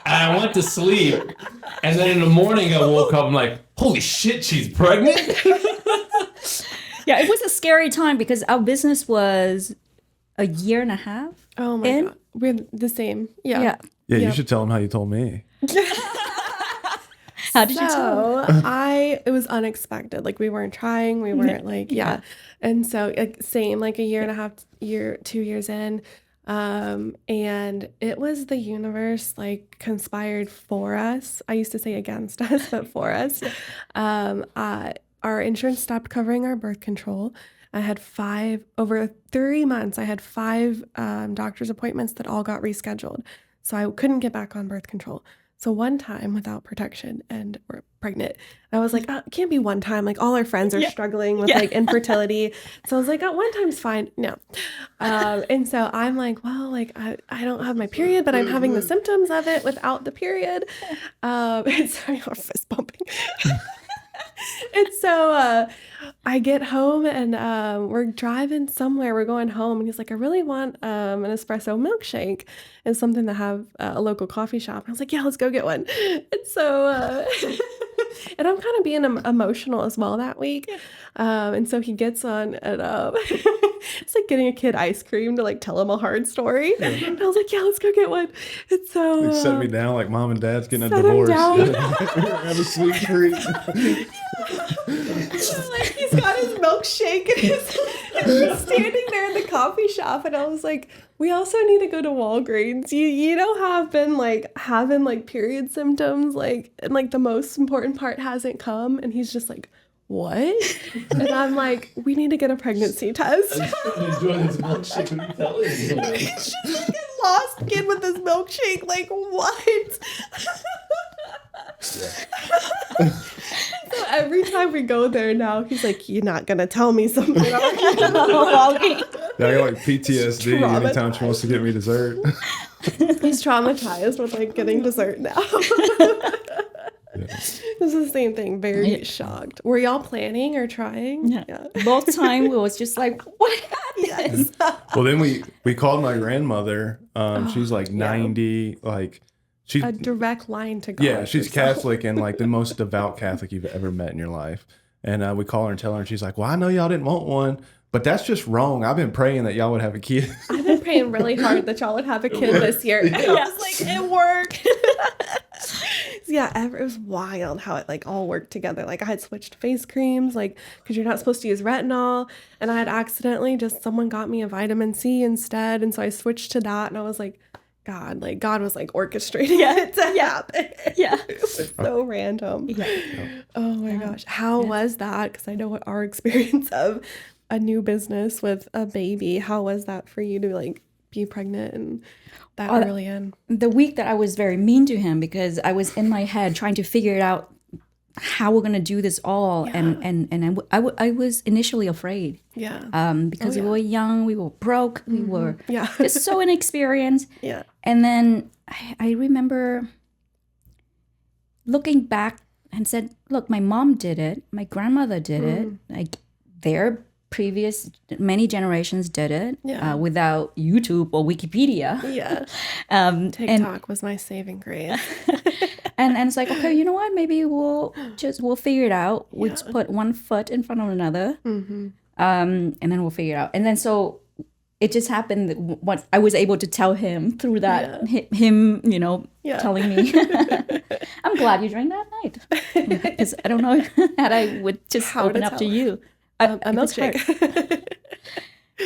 And I went to sleep, and then in the morning I woke up, I'm like, holy shit, she's pregnant? Yeah, it was a scary time because our business was a year and a half Oh my God. We're the same. Yeah. Yeah. Yeah, you Yep. should tell him how you told me. How did you tell? So it was unexpected. Like we weren't trying. We weren't like, yeah. And so same, like a year and a half, 2 years in. And it was the universe like conspired for us. I used to say against us, but for us. Our insurance stopped covering our birth control. I had over 3 months, I had 5 doctor's appointments that all got rescheduled. So I couldn't get back on birth control. So one time without protection and we're pregnant. I was like, oh, it can't be one time. Like all our friends are struggling with like infertility. So I was like, oh, one time's fine. No. And so I'm like, well, like I don't have my period, but I'm having the symptoms of it without the period. And sorry, I'm fist bumping. And so I get home and we're driving somewhere. We're going home. And he's like, I really want an espresso milkshake and something to have a local coffee shop. And I was like, yeah, let's go get one. And so, and I'm kind of being emotional as well that week. And so he gets on and it's like getting a kid ice cream to like tell him a hard story. And I was like, yeah, let's go get one. And so Like set me down like mom and dad's getting a set him divorce. down. Have a sweet treat. Like he's got his milkshake and he's standing there in the coffee shop, and I was like, we also need to go to Walgreens. You know how I've been like having like period symptoms, like, and like the most important part hasn't come, and he's just like, what? And I'm like, we need to get a pregnancy test. Enjoy this milkshake when you tell it. He's just like a lost kid with his milkshake. Like, what? So every time we go there now, he's like, you're not going to tell me something. Yeah, I got like PTSD anytime she wants to get me dessert. He's traumatized with like getting dessert now. It's the same thing. Very shocked. Were y'all planning or trying? Yeah. Both time we was just like, what happened? Yes. Well, then we called my grandmother. She's like 90, like she's A direct line to God. yeah, she's Catholic and like the most devout Catholic you've ever met in your life. And we call her and tell her, and she's like, well, I know y'all didn't want one, but that's just wrong. I've been praying that y'all would have a kid. I've been praying really hard that y'all would have a kid this year. And I was like, it worked. Yeah, it was wild how it like all worked together. Like I had switched face creams, like because you're not supposed to use retinol, and I had accidentally someone got me a vitamin C instead, and so I switched to that, and I was like, God was like orchestrating it to happen. Yeah. It was so random. Yeah. Oh my gosh, how was that? Because I know what our experience of a new business with a baby. How was that for you to like be pregnant and that early in? The week that I was very mean to him because I was in my head trying to figure it out how we're gonna do this all, and I was initially afraid. Yeah. Because we were young, we were broke, we were Yeah. just so inexperienced. Yeah. And then I remember looking back and said, look, my mom did it, my grandmother did it, like their previous many generations did it without YouTube or Wikipedia. Yeah. TikTok was my saving grace. And it's like, okay, you know what? Maybe we'll figure it out. We'll just put one foot in front of another, and then we'll figure it out. And then so it just happened that what I was able to tell him through that him, telling me. I'm glad you drank that night because I don't know that I would just open up to you. A milkshake.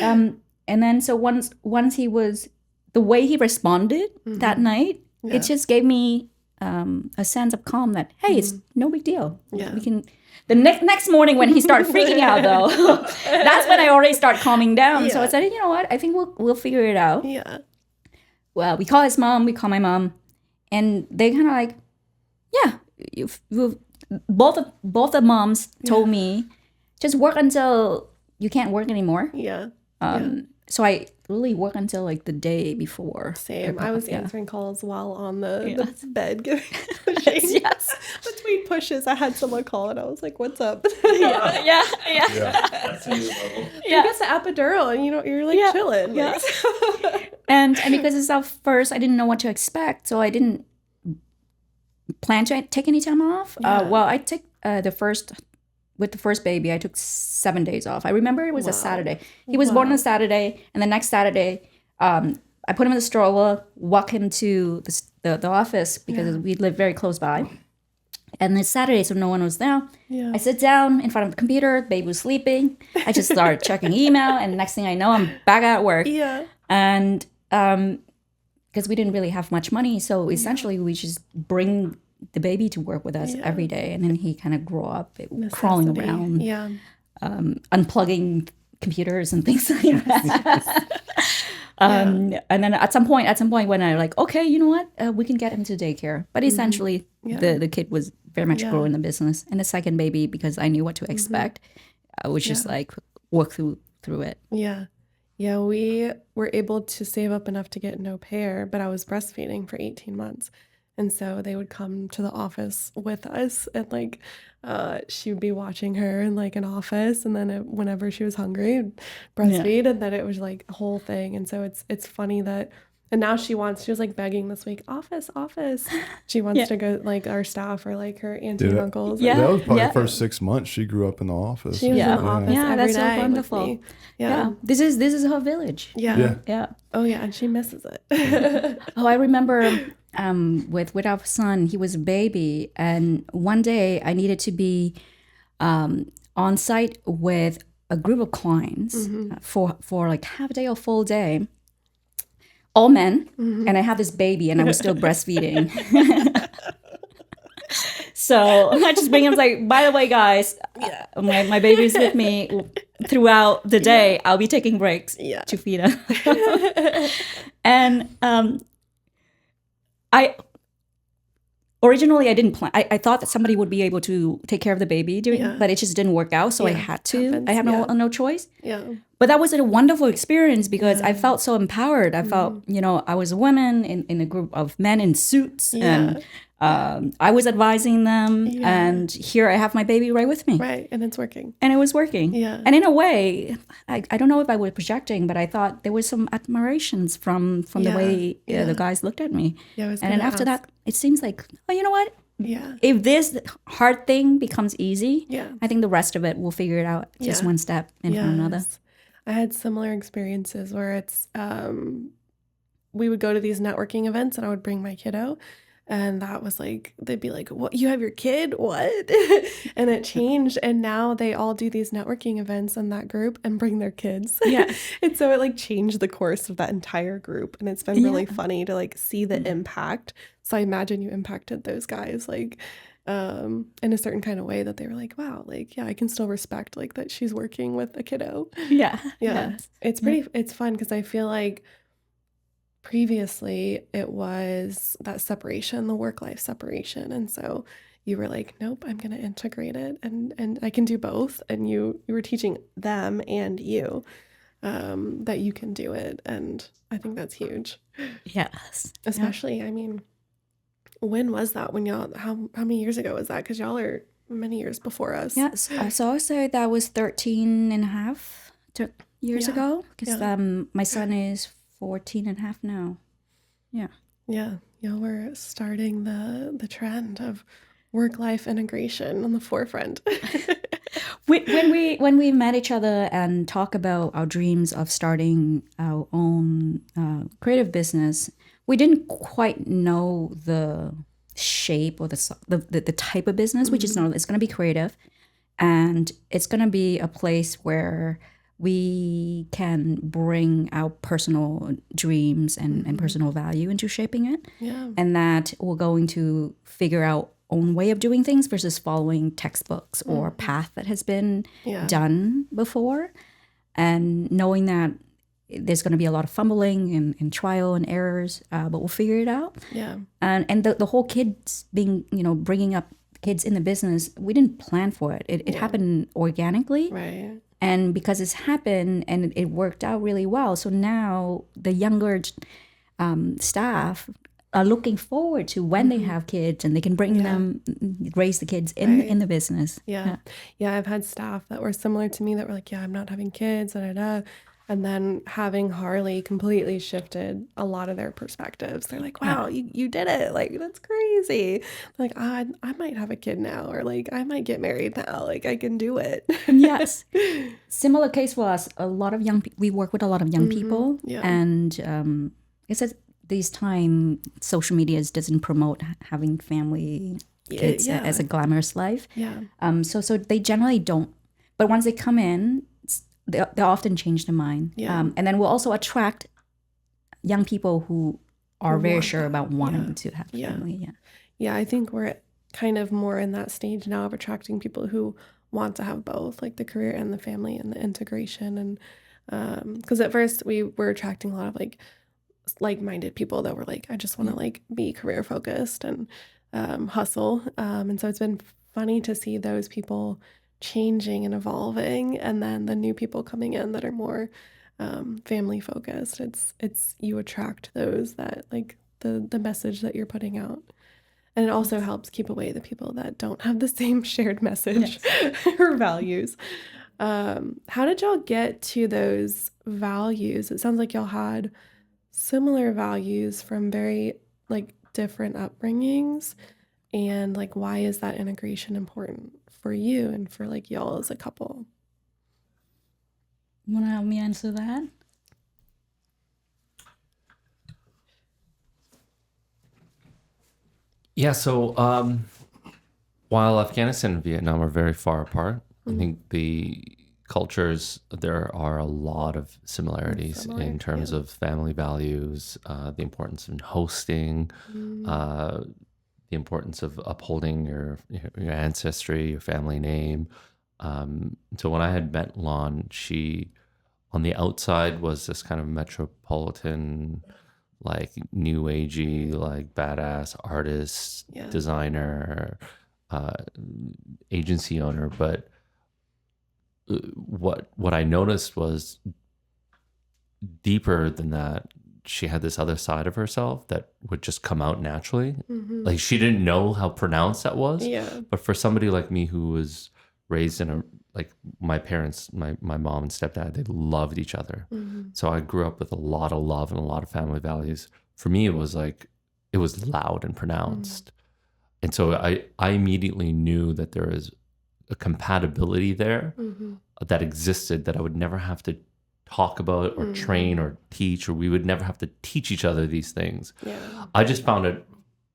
And then so once he was the way he responded that night, it just gave me a sense of calm that hey, it's no big deal. Yeah. We can. The next morning when he started freaking out though, that's when I already start calming down. So I said, you know what? I think we'll figure it out. Yeah. Well, we call his mom, we call my mom, and they kind of like, yeah, both the moms told me just work until you can't work anymore. Yeah. So I really work until like the day before. Same. I was answering calls while on the bed giving pushing. Yes. Between pushes, I had someone call and I was like, "What's up?" Yeah. That's a new level. You get the epidural and you're like chilling. Yeah. Like, and because it's our first, I didn't know what to expect, so I didn't plan to take any time off. Well, I took with the first baby, I took 7 days off. I remember it was a Saturday. He was born on a Saturday, and the next Saturday, I put him in the stroller, walk him to the office because we live very close by. And it's Saturday, so no one was there. Yeah. I sit down in front of the computer, baby was sleeping. I just started checking email, and next thing I know, I'm back at work. Yeah. And because we didn't really have much money, so essentially we just bring the baby to work with us every day, and then he kind of grew up crawling around, unplugging computers and things like that. And then at some point when I like, okay, you know what, we can get him to daycare. But essentially, the kid was very much growing the business. And the second baby, because I knew what to expect, I was just like work through it. Yeah. Yeah, we were able to save up enough to get an au pair, but I was breastfeeding for 18 months. And so they would come to the office with us, and like she would be watching her in like an office, and then whenever she was hungry, breastfeed, and then it was like a whole thing. And so it's funny that, and now she was like begging this week, office. She wants to go, like our staff or like her auntie and uncles. That was probably the first 6 months she grew up in the office. She was in the office every that's day so wonderful. with me. Yeah. This is her village. Yeah. Oh yeah, and she misses it. I remember with our son, he was a baby, and one day I needed to be on site with a group of clients for like half a day or full day, all men, and I had this baby, and I was still breastfeeding. So I just bring him like, by the way, guys, my baby's with me throughout the day. I'll be taking breaks to feed her. And Originally, I didn't plan. I thought that somebody would be able to take care of the baby, but it just didn't work out. So I had to. I had no choice. Yeah. But that was a wonderful experience because I felt so empowered. I felt, I was a woman in a group of men in suits, and I was advising them. And here I have my baby right with me. Right, and it's working. And it was working. Yeah. And in a way, I don't know if I was projecting, but I thought there was some admirations from the way the guys looked at me. Yeah, I was and then after that, it seems like, oh, you know what? Yeah. If this hard thing becomes easy, I think the rest of it we'll figure it out just one step in front of another. I had similar experiences where it's we would go to these networking events and I would bring my kiddo, and that was like, they'd be like, what, you have your kid? What? And it changed, and now they all do these networking events in that group and bring their kids. Yeah. And so it like changed the course of that entire group, and it's been really funny to like see the impact. So I imagine you impacted those guys like in a certain kind of way that they were like, wow, like, I can still respect like that she's working with a kiddo. Yeah. It's pretty, it's fun because I feel like previously it was that separation, the work-life separation. And so you were like, nope, I'm going to integrate it and I can do both. And you were teaching them and you that you can do it. And I think that's huge. Yes. Especially, I mean, when was that? When y'all, how many years ago was that? Because y'all are many years before us. Yes. So I say that was 13 and a half years ago. Because my son is 14 and a half now. Yeah. Yeah. Y'all were starting the trend of work-life integration on the forefront. When we met each other and talk about our dreams of starting our own creative business, we didn't quite know the shape or the type of business. We just know it's going to be creative, and it's going to be a place where we can bring our personal dreams and personal value into shaping it. Yeah. And that we're going to figure out own way of doing things versus following textbooks or path that has been done before. And knowing that there's going to be a lot of fumbling and trial and errors, but we'll figure it out. Yeah. And the whole kids being, bringing up kids in the business, we didn't plan for it. It happened organically. Right. And because it's happened and it worked out really well, so now the younger staff are looking forward to when they have kids and they can bring them, raise the kids in the business. Yeah. I've had staff that were similar to me that were like, I'm not having kids, and then having Harley completely shifted a lot of their perspectives. They're like, wow, you did it. Like, that's crazy. Like, I might have a kid now, or like, I might get married now. Like, I can do it. Yes. Similar case for us. We work with a lot of young people. Yeah. And guess at this time, social media doesn't promote having family kids as a glamorous life. Yeah. So they generally don't. But once they come in, they often change their mind. Yeah. And then we'll also attract young people who are very sure about wanting to have family. Yeah. Yeah, I think we're kind of more in that stage now of attracting people who want to have both, like the career and the family and the integration. And because at first we were attracting a lot of like-minded people that were like, I just want to like be career focused and hustle. And so it's been funny to see those people changing and evolving, and then the new people coming in that are more family focused. It's you attract those that like the message that you're putting out. And it also helps keep away the people that don't have the same shared message or values. How did y'all get to those values? It sounds like y'all had similar values from very like different upbringings. And like, why is that integration important for you and for like y'all as a couple? You want to help me answer that? Yeah, so while Afghanistan and Vietnam are very far apart, I think the cultures, there are a lot of similarities in terms of family values, the importance in hosting, the importance of upholding your ancestry, your family name. So when I had met Lon, she, on the outside, was this kind of metropolitan, like new agey, like badass artist, designer, agency owner. But what I noticed was deeper than that. She had this other side of herself that would just come out naturally. Like she didn't know how pronounced that was. Yeah. But for somebody like me who was raised in a, like my parents, my mom and stepdad, they loved each other. So I grew up with a lot of love and a lot of family values. For me, it was like, it was loud and pronounced. And so I immediately knew that there is a compatibility there that existed, that I would never have to talk about or train or teach, or we would never have to teach each other these things. I just found it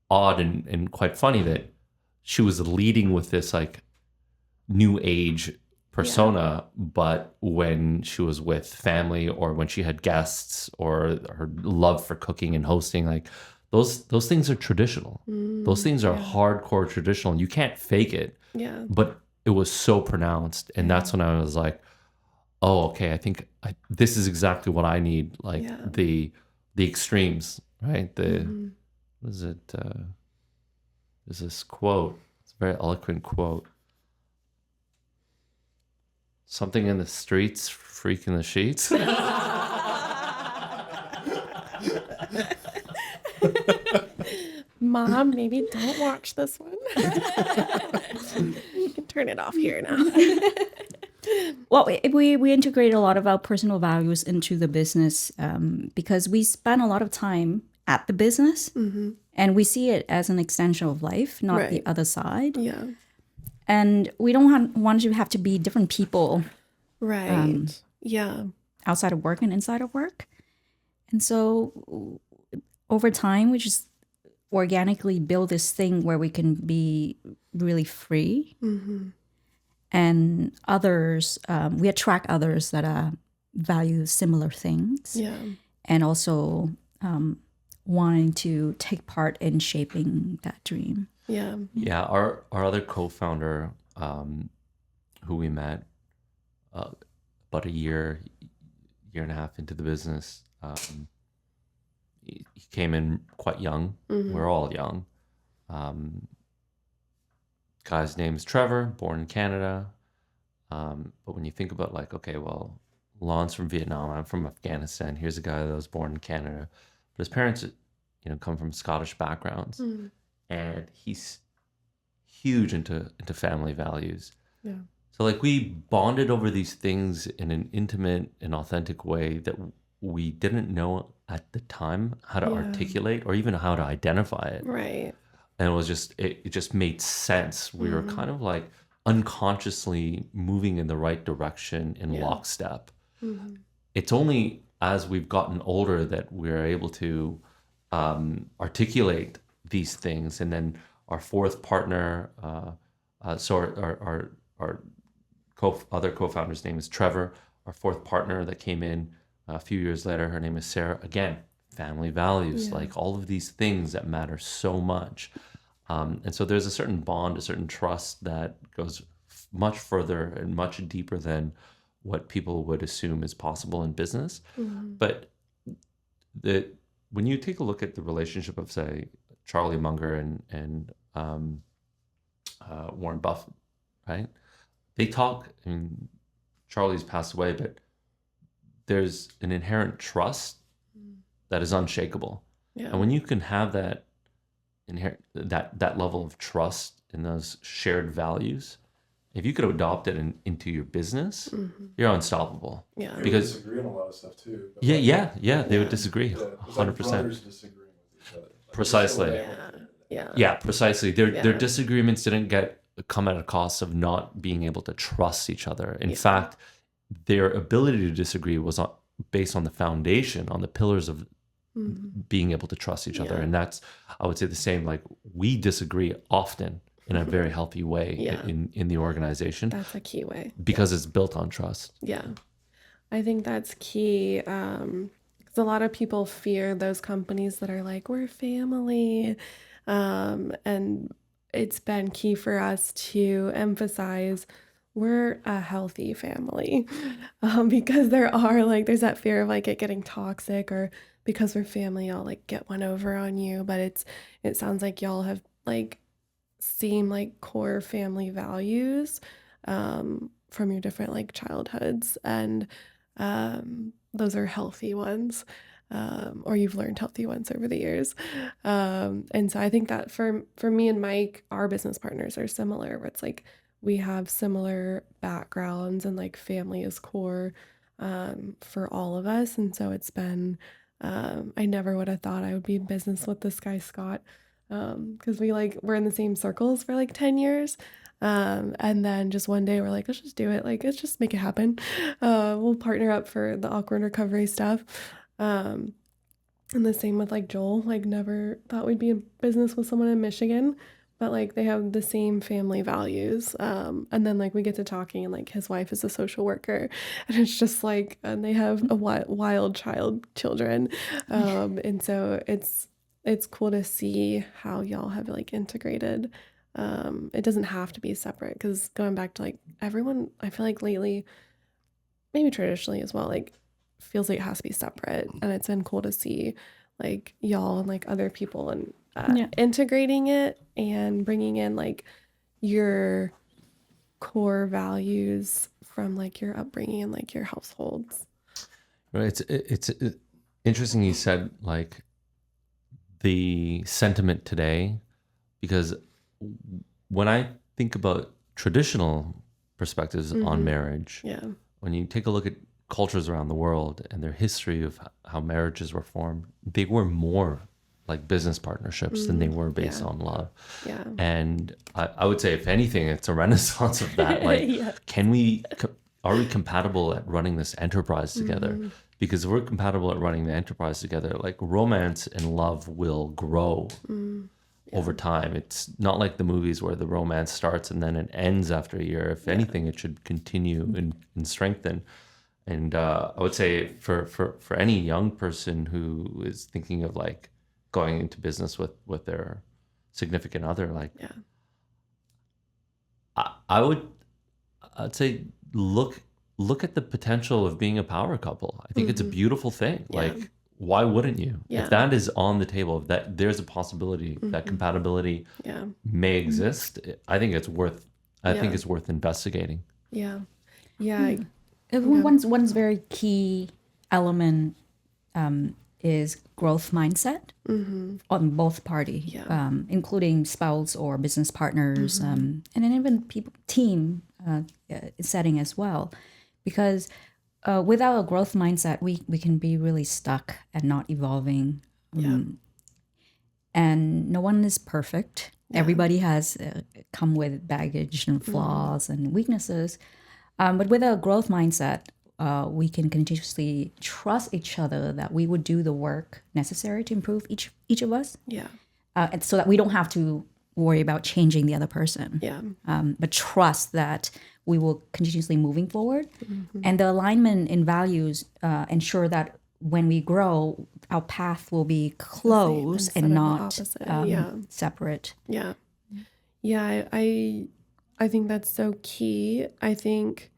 odd and quite funny that she was leading with this like new age persona, but when she was with family or when she had guests or her love for cooking and hosting, like those things are traditional. Those things are hardcore traditional. You can't fake it. But it was so pronounced, and that's when I was like, oh, okay, I think this is exactly what I need. Like the extremes, right? The what is it? There's this quote. It's a very eloquent quote. Something in the streets, freak in the sheets. Mom, maybe don't watch this one. You can turn it off here now. Well, we integrate a lot of our personal values into the business because we spend a lot of time at the business and we see it as an extension of life, not the other side. Yeah. And we don't want to have to be different people. Right. Outside of work and inside of work. And so over time, we just organically build this thing where we can be really free. And others, we attract others that value similar things. And also wanting to take part in shaping that dream. Yeah, our other co-founder, who we met about a year and a half into the business, he came in quite young. We're all young. Guy's name is Trevor, born in Canada. But when you think about like, okay, well, Lon's from Vietnam, I'm from Afghanistan. Here's a guy that was born in Canada, but his parents, come from Scottish backgrounds, and he's huge into family values. So like we bonded over these things in an intimate and authentic way that we didn't know at the time how to articulate or even how to identify it. Right. And it was just, it just made sense. We were kind of like unconsciously moving in the right direction in lockstep. It's only as we've gotten older that we're able to articulate these things. And then our fourth partner, so our other co-founder's name is Trevor. Our fourth partner that came in a few years later, her name is Sarah. Again, family values, like all of these things that matter so much. And so there's a certain bond, a certain trust that goes much further and much deeper than what people would assume is possible in business. But when you take a look at the relationship of, say, Charlie Munger and Warren Buffett, right? They talk, I mean, Charlie's passed away, but there's an inherent trust that is unshakable. Yeah. And when you can have that that level of trust in those shared values, if you could adopt it into your business, you're unstoppable. Yeah. Because they disagree on a lot of stuff too. They would disagree, It's like 100%. brothers disagreeing with each other. Like, Precisely. Yeah. Precisely. Their Yeah. disagreements didn't come at a cost of not being able to trust each other. In fact, their ability to disagree was based on the foundation, on the pillars of being able to trust each other. And that's, I would say, the same. Like, we disagree often in a very healthy way in the organization. That's a key way. Because it's built on trust. Yeah. I think that's key. Because a lot of people fear those companies that are like, we're family. And it's been key for us to emphasize we're a healthy family. Because there's that fear of like it getting toxic, or because we're family, I'll like get one over on you. But it sounds like y'all have like seen like core family values from your different like childhoods, and those are healthy ones, or you've learned healthy ones over the years. And so I think that for me and Mike, our business partners are similar, where it's like we have similar backgrounds and like family is core for all of us. And so it's been I never would have thought I would be in business with this guy Scott, because we're in the same circles for like 10 years. And then just one day we're like, let's just do it. Like, let's just make it happen. We'll partner up for the awkward recovery stuff. And the same with like Joel, like never thought we'd be in business with someone in Michigan, but like they have the same family values. And then like we get to talking, and like his wife is a social worker, and it's just like, and they have a wild children. And so it's cool to see how y'all have like integrated. It doesn't have to be separate, because going back to like everyone, I feel like lately, maybe traditionally as well, like feels like it has to be separate. And it's been cool to see like y'all and like other people and integrating it and bringing in like your core values from like your upbringing and like your households. Right. It's interesting you said like the sentiment today, because when I think about traditional perspectives on marriage, when you take a look at cultures around the world and their history of how marriages were formed, they were more like business partnerships than they were based on love. Yeah. And I would say, if anything, it's a renaissance of that. Like, are we compatible at running this enterprise together? Because if we're compatible at running the enterprise together, like romance and love will grow over time. It's not like the movies where the romance starts and then it ends after a year. If anything, it should continue and strengthen. And I would say for any young person who is thinking of like going into business with their significant other, like I'd say look at the potential of being a power couple. I think it's a beautiful thing. Like, why wouldn't you? If that is on the table, if that there's a possibility that compatibility may exist, I think it's worth investigating. One's very key element is growth mindset on both parties, including spouse or business partners, and then even people team setting as well, because without a growth mindset, we can be really stuck and not evolving. And no one is perfect. Everybody has come with baggage and flaws and weaknesses. But with a growth mindset, we can continuously trust each other that we would do the work necessary to improve each of us. Yeah. And so that we don't have to worry about changing the other person. Yeah. But trust that we will continuously moving forward. And the alignment in values ensure that when we grow, our path will be close and not separate. Yeah. Yeah. I think that's so key. I think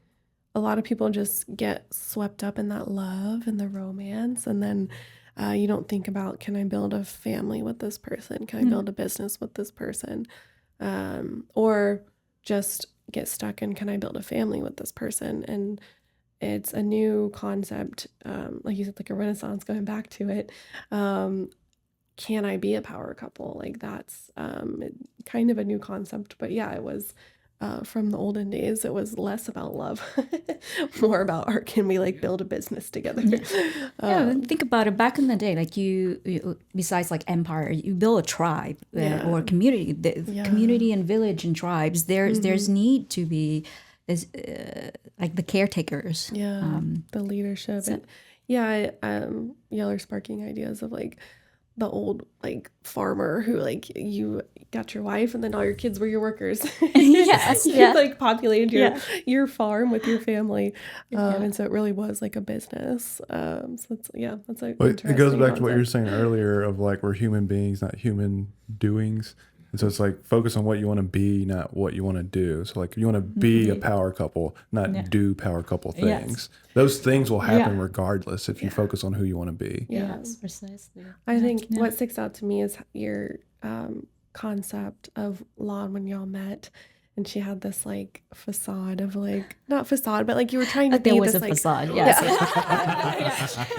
a lot of people just get swept up in that love and the romance, and then you don't think about, can I build a family with this person? Can I build a business with this person? Or just get stuck in, can I build a family with this person? And it's a new concept, like you said, like a renaissance, going back to it. Can I be a power couple? Like that's kind of a new concept. But yeah, it was from the olden days, it was less about love, more about art. Can we like build a business together? Think about it. Back in the day, like you besides like empire, you build a tribe or community. Community and village and tribes. There's need to be like the caretakers. The leadership. So, y'all are sparking ideas of like the old like farmer who like you got your wife and then all your kids were your workers. Like populated your farm with your family, and so it really was like a business. So that's like it goes back to what you were saying earlier of like we're human beings, not human doings. And so it's like focus on what you want to be, not what you want to do. So like you want to be a power couple, not do power couple things. Those things will happen regardless if you focus on who you want to be. Yes, precisely. I think what sticks out to me is your concept of Lon when y'all met. And she had this like facade of like, not facade, but like you were trying to be there was this a like facade, yes.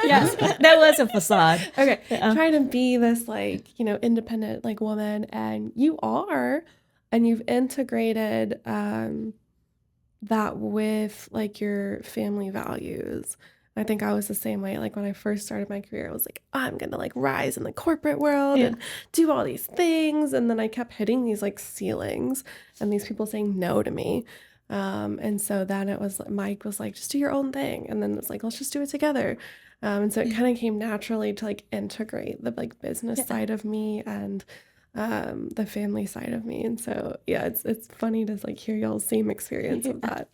Yes, there was a facade. Okay, trying to be this like, independent like woman, and you are, and you've integrated that with like your family values. I think I was the same way. Like when I first started my career, I was like, I'm going to like rise in the corporate world and do all these things. And then I kept hitting these like ceilings and these people saying no to me. And so then it was, Mike was like, just do your own thing. And then it's like, let's just do it together. And so it kind of came naturally to like integrate the like business side of me and the family side of me. And so, it's funny to like hear y'all's same experience of that.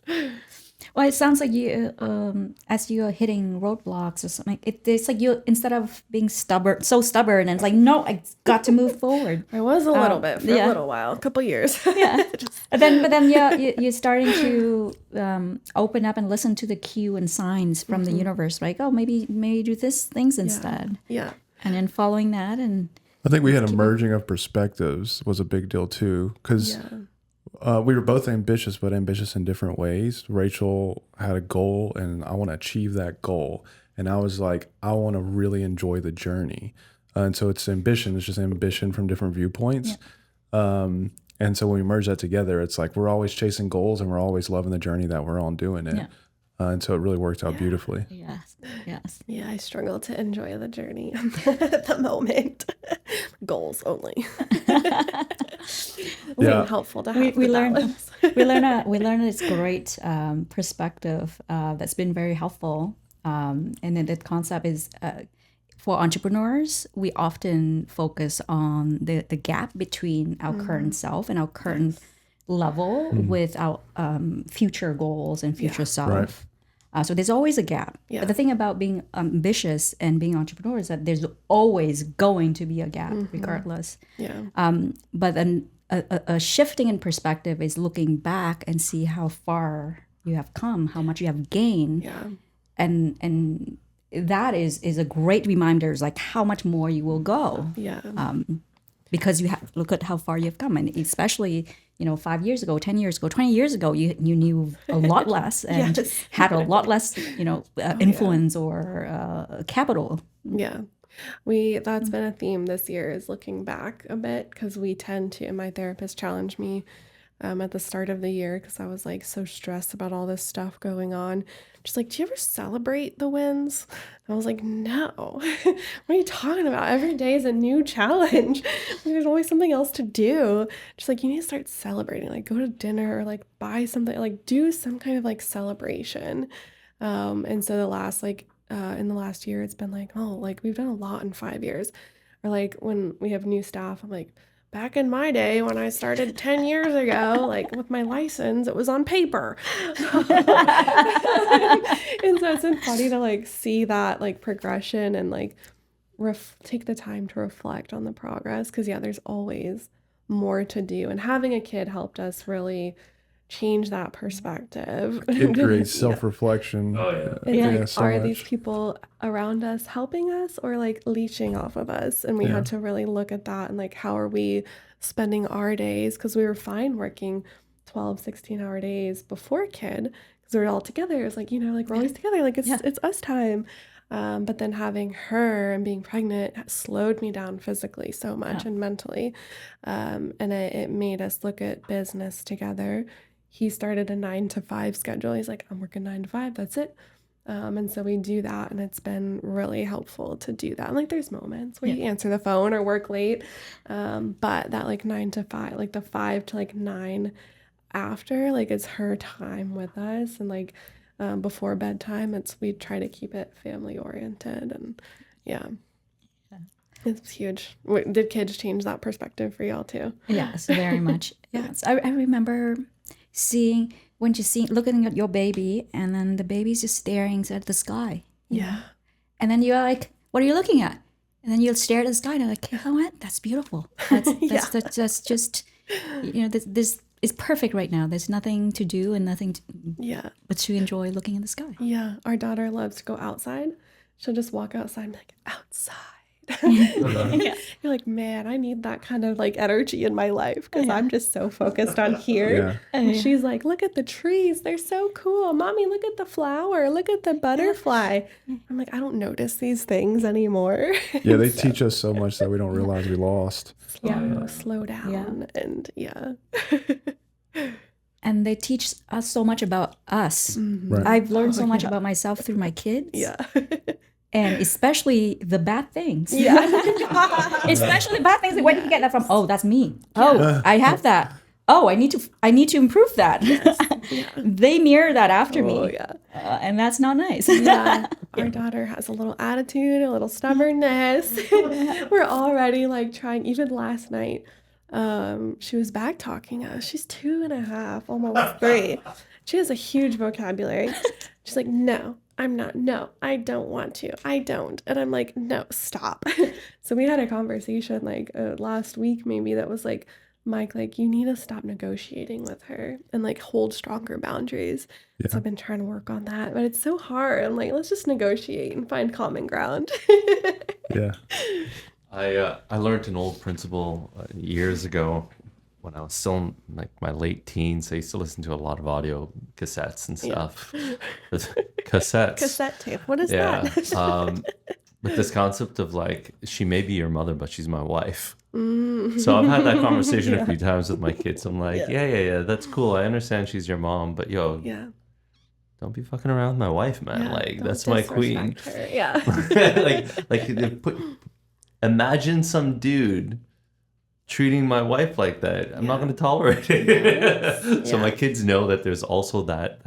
Well, it sounds like you, as you are hitting roadblocks or something, it's like you, instead of being stubborn, and it's like, no, I got to move forward. I was a little bit for a little while, a couple years. But then you're starting to open up and listen to the cue and signs from the universe, like, oh, maybe do this things instead. Yeah. And then following that, and I think we had a merging of perspectives was a big deal too, because we were both ambitious, but ambitious in different ways. Rachel had a goal, and I want to achieve that goal. And I was like, I want to really enjoy the journey. And so it's ambition. It's just ambition from different viewpoints. And so when we merge that together, it's like we're always chasing goals, and we're always loving the journey that we're on doing it. And so it really worked out beautifully. Yes. Yeah, I struggle to enjoy the journey at the moment. Goals only. Helpful to have we learn this great perspective that's been very helpful. And then the concept is for entrepreneurs, we often focus on the gap between our current self and our current level with our future goals and future self. Right. So there's always a gap. But the thing about being ambitious and being entrepreneur is that there's always going to be a gap regardless. But then a shifting in perspective is looking back and see how far you have come, how much you have gained. And that is a great reminder, is like how much more you will go. Because you have look at how far you've come, and especially 5 years ago, 10 years ago, 20 years ago, you knew a lot less and had a lot less influence or capital. That's been a theme this year, is looking back a bit, because we tend to, and my therapist challenged me at the start of the year, because I was like so stressed about all this stuff going on. Just like, do you ever celebrate the wins? And I was like, no. What are you talking about? Every day is a new challenge. There's always something else to do. Just like, you need to start celebrating, like go to dinner or like buy something, like do some kind of like celebration. And so the last in the last year, it's been like, oh, like we've done a lot in 5 years. Or like when we have new staff, I'm like, back in my day when I started 10 years ago, like with my license, it was on paper. And so it's been funny to like see that like progression and like take the time to reflect on the progress. Cause yeah, there's always more to do. And having a kid helped us really change that perspective. It creates self-reflection. Oh, yeah. And Yeah, like, so are much. these people around us helping us or like leeching off of us? And we had to really look at that and like, how are we spending our days? Because we were fine working 12, 16-hour days before kid because we were all together. It was like, like we're always together. Like it's us time. But then having her and being pregnant slowed me down physically so much and mentally. And it made us look at business together. He started a 9 to 5 schedule. He's like, I'm working 9 to 5. That's it. And so we do that. And it's been really helpful to do that. And like there's moments where you answer the phone or work late. But that like 9 to 5, like the 5 to like 9 after, like it's her time with us. And like before bedtime, we try to keep it family oriented. And it's huge. Did kids change that perspective for y'all too? Yes, very much. Yes, I remember looking at your baby, and then the baby's just staring at the sky. Yeah. And then you're like, what are you looking at? And then you'll stare at the sky and you're like, you know what? That's beautiful. That's just, this is perfect right now. There's nothing to do and nothing but to enjoy looking at the sky. Yeah. Our daughter loves to go outside. She'll just walk outside and be like, outside. You're like, man, I need that kind of like energy in my life because I'm just so focused on here. And she's like, look at the trees, they're so cool. Mommy, look at the flower, look at the butterfly. I'm like, I don't notice these things anymore. Yeah, they teach us so much that we don't realize we lost. Slow down. And and they teach us so much about us. Right. I've learned so much about myself through my kids. And especially the bad things. Especially bad things. Where did you get that from? Oh, that's me. Oh, I have that. Oh, I need to improve that. They mirror that after me. And that's not nice. Our daughter has a little attitude, a little stubbornness. We're already like trying, even last night, she was back talking us. She's 2.5, almost 3. She has a huge vocabulary. She's like, no, I'm not. No, I don't want to. I don't. And I'm like, no, stop. So we had a conversation like last week maybe that was like, Mike, like you need to stop negotiating with her and like hold stronger boundaries. So I've been trying to work on that, but it's so hard. I'm like, let's just negotiate and find common ground. I learned an old principle years ago when I was still in like my late teens. I used to listen to a lot of audio cassettes and stuff. Cassettes. Cassette tape. What is that? But this concept of like, she may be your mother, but she's my wife. So I've had that conversation a few times with my kids. I'm like, yeah, that's cool. I understand she's your mom, but don't be fucking around with my wife, man. Like that's my queen. Her. Imagine some dude treating my wife like that. I'm not going to tolerate it. So my kids know that there's also that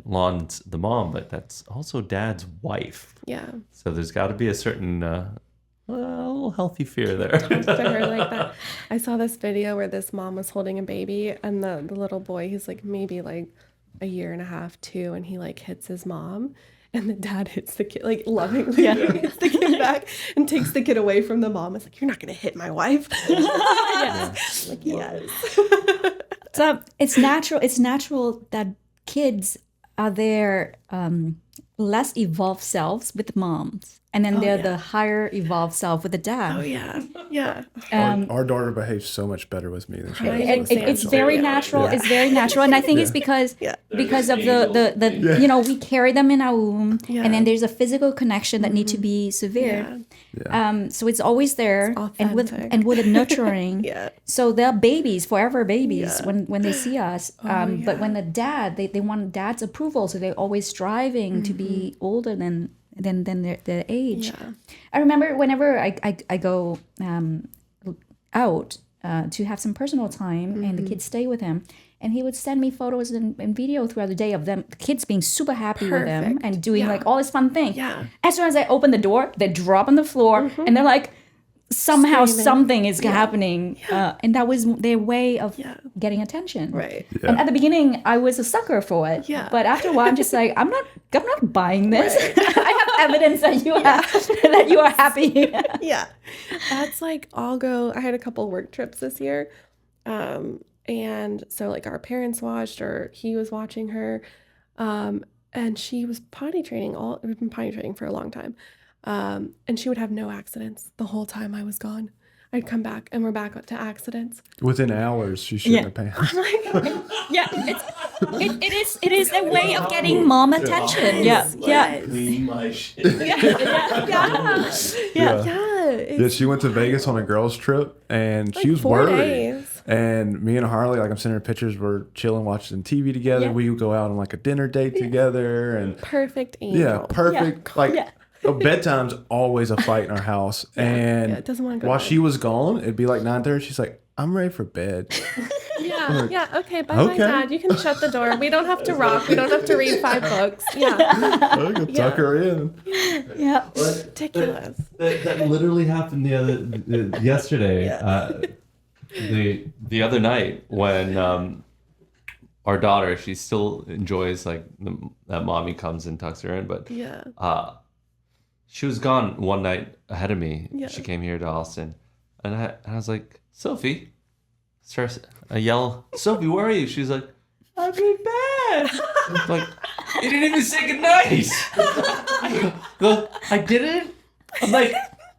Lon's the mom, but that's also dad's wife. So there's got to be a certain a little healthy fear there. To her like that. I saw this video where this mom was holding a baby and the little boy, he's like maybe like 1.5 years, 2, and he like hits his mom. And the dad hits the kid, like lovingly hits the kid back and takes the kid away from the mom. It's like, you're not going to hit my wife. Like, yes. So it's natural that kids are their less evolved selves with moms. And then they're the higher evolved self with the dad. Our daughter behaves so much better with me than she does. It's very natural. It's very natural, and I think it's because of the we carry them in our womb, and then there's a physical connection that needs to be severed. So it's always there, and with a nurturing. So they're babies, forever babies when they see us. But when the dad, they want dad's approval, so they're always striving to be older than their age. I remember whenever I go out to have some personal time and the kids stay with him, And he would send me photos and video throughout the day of them, the kids being super happy with him Perfect. and doing Yeah. like all this fun thing. Yeah. As soon as I open the door, they drop on the floor and they're like, somehow Screaming. something is happening. And that was their way of getting attention. Right. Yeah. And at the beginning, I was a sucker for it. Yeah. But after a while, I'm just like, I'm not buying this. I have evidence that you that you are happy. Yeah. That's like, I had a couple work trips this year. And so like our parents watched, or he was watching her. And she was potty training we've been potty training for a long time. And she would have no accidents the whole time I was gone. I'd come back and we're back to accidents. Within hours, she shit her pants. Yeah, it is a way of getting mom attention. Yeah. Clean my shit. Yeah, she went to Vegas on a girls' trip, and she was 4 worried. days. And me and Harley, like I'm sending her pictures, we're chilling, watching TV together. Yeah. We would go out on like a dinner date together, and Perfect angel. yeah, perfect. Like bedtime's always a fight in our house, and it doesn't wanna go while to bed. she was gone, it'd be like 9:30. She's like, "I'm ready for bed." Yeah, okay, bye, Okay. Dad. You can shut the door. We don't have to rock. We don't have to read 5 books. Yeah, I could tuck her in. Yeah. ridiculous. That literally happened yesterday. The other night when our daughter, she still enjoys like that mommy comes and tucks her in, but Yeah. she was gone one night ahead of me. Yeah. She came here to Austin, and I was like, Sophie. I yell, Sophie, where are you? She's like, I'm in bed. I'm like, you didn't even say goodnight. I go, I didn't? I'm like,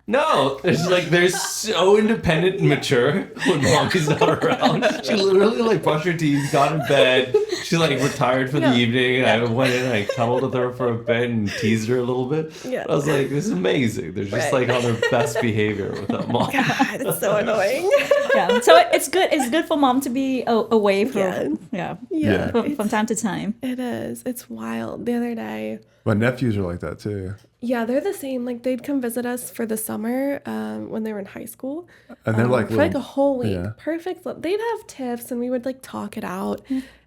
no. They're so independent and mature when mommy's not around. She literally like brushed her teeth, got in bed. She like retired for the evening. And I went in, I cuddled with her for a bit and teased her a little bit. Yeah. I was like, this is amazing. They're just like on their best behavior with that mom. God, it's so annoying. Yeah. So it's good. It's good for mom to be away from Yeah. from time to time. It is. It's wild. The other day, My nephews are like that too, yeah, they're the same. Like they'd come visit us for the summer when they were in high school. and they're like For like a little- whole week. yeah. Perfect. They'd have tiffs and we would like talk it out.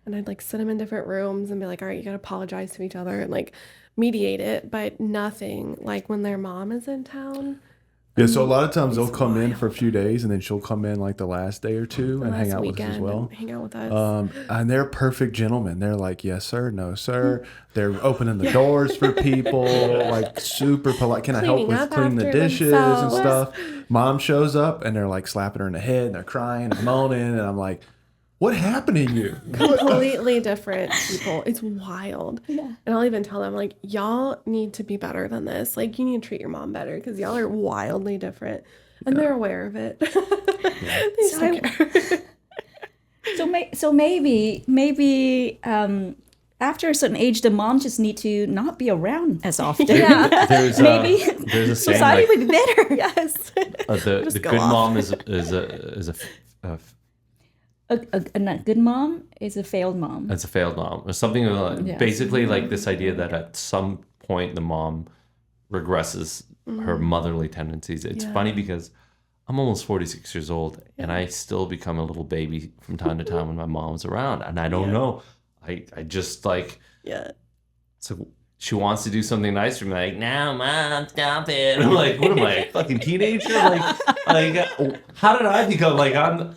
And I'd like sit them in different rooms and be like, all right, you gotta apologize to each other and like mediate it. But nothing like when their mom is in town. Yeah, so a lot of times they'll come in for a few days, and then she'll come in like the last day or two and hang last out with us weekend as well. and hang out with us. And they're perfect gentlemen. They're like, yes, sir, no, sir. They're opening the doors for people, like super polite. Can I help Cleaning with up cleaning the after dishes themselves. and stuff? Mom shows up, and they're like slapping her in the head, and they're crying and moaning. And I'm like, what happened to you? Completely different people. It's wild. Yeah. And I'll even tell them, like, y'all need to be better than this. Like, you need to treat your mom better because y'all are wildly different. And they're aware of it. They just don't care. So maybe after a certain age, the mom just need to not be around as often. Yeah. There's Maybe a saying society like, would be better. Yes. the go good off. mom is A good mom is a failed mom. a failed mom or something like basically like this idea that at some point the mom regresses her motherly tendencies. It's funny because I'm almost 46 years old and I still become a little baby from time to time when my mom's around, and I don't know. I just like so she wants to do something nice for me, like, no, mom, stop it. I'm like, what am I, a fucking teenager? Like how did I become like I'm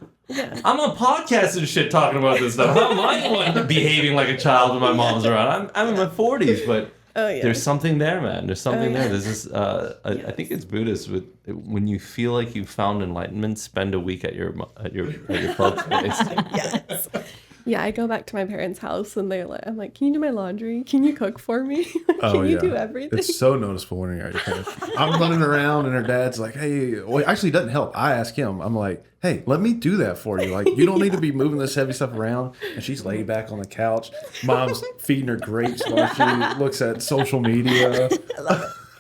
on podcasts and shit talking about this stuff. How am I the one behaving like a child when my mom's around? I'm in my 40s, but there's something there, man. There's something there. There's this, I think it's Buddhist. When you feel like you've found enlightenment, spend a week at your folks' place. Yes. Yeah, I go back to my parents' house and I'm like, can you do my laundry? Can you cook for me? Can you do everything? It's so noticeable when you're at your parents. I'm running around and her dad's like, hey, well, actually it doesn't help. I ask him, I'm like, hey, let me do that for you. Like, you don't need to be moving this heavy stuff around. And she's laid back on the couch. Mom's feeding her grapes while she looks at social media.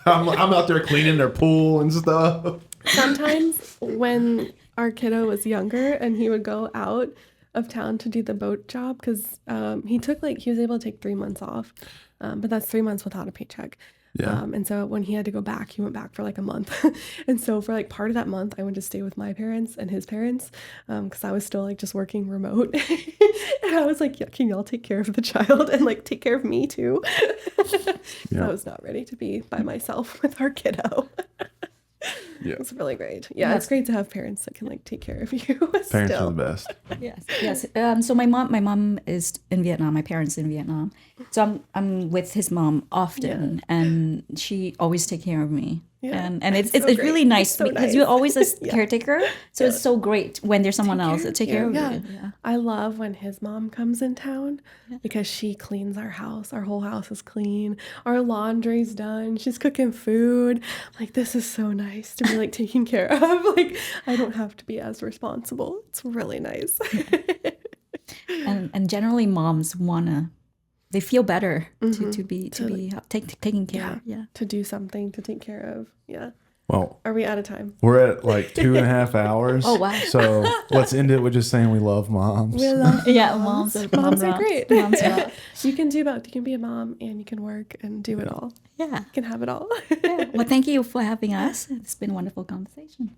I'm out there cleaning their pool and stuff. Sometimes when our kiddo was younger and he would go out of town to do the boat job, because he was able to take 3 months off, but that's 3 months without a paycheck. Yeah. And so when he had to go back, he went back for like a month. And so for like part of that month, I went to stay with my parents and his parents because I was still like just working remote. And I was like, yeah, can y'all take care of the child and like take care of me too? I was not ready to be by myself with our kiddo. Yeah. It's really great. Yeah, it's great to have parents that can like take care of you. Parents still. are the best. Yes. So my mom is in Vietnam. My parents in Vietnam. So I'm with his mom often, and she always take care of me. Yeah. And it's So it's great. really nice It's so because nice. you're always a caretaker. So it's so great when there's someone else to take care of you. Yeah. I love when his mom comes in town because she cleans our house. Our whole house is clean. Our laundry's done. She's cooking food. Like, this is so nice to be like taken care of. Like, I don't have to be as responsible. It's really nice. And generally moms they feel better to be taken care of. Yeah. To do something to take care of. Yeah. Well, Are we out of time? we're at like 2.5 hours. Oh, wow. So let's end it with just saying we love moms. We love moms Moms are rocks. great. Moms rock. You can do both. You can be a mom and you can work and do it all. Yeah. You can have it all. Well, thank you for having us. It's been a wonderful conversation.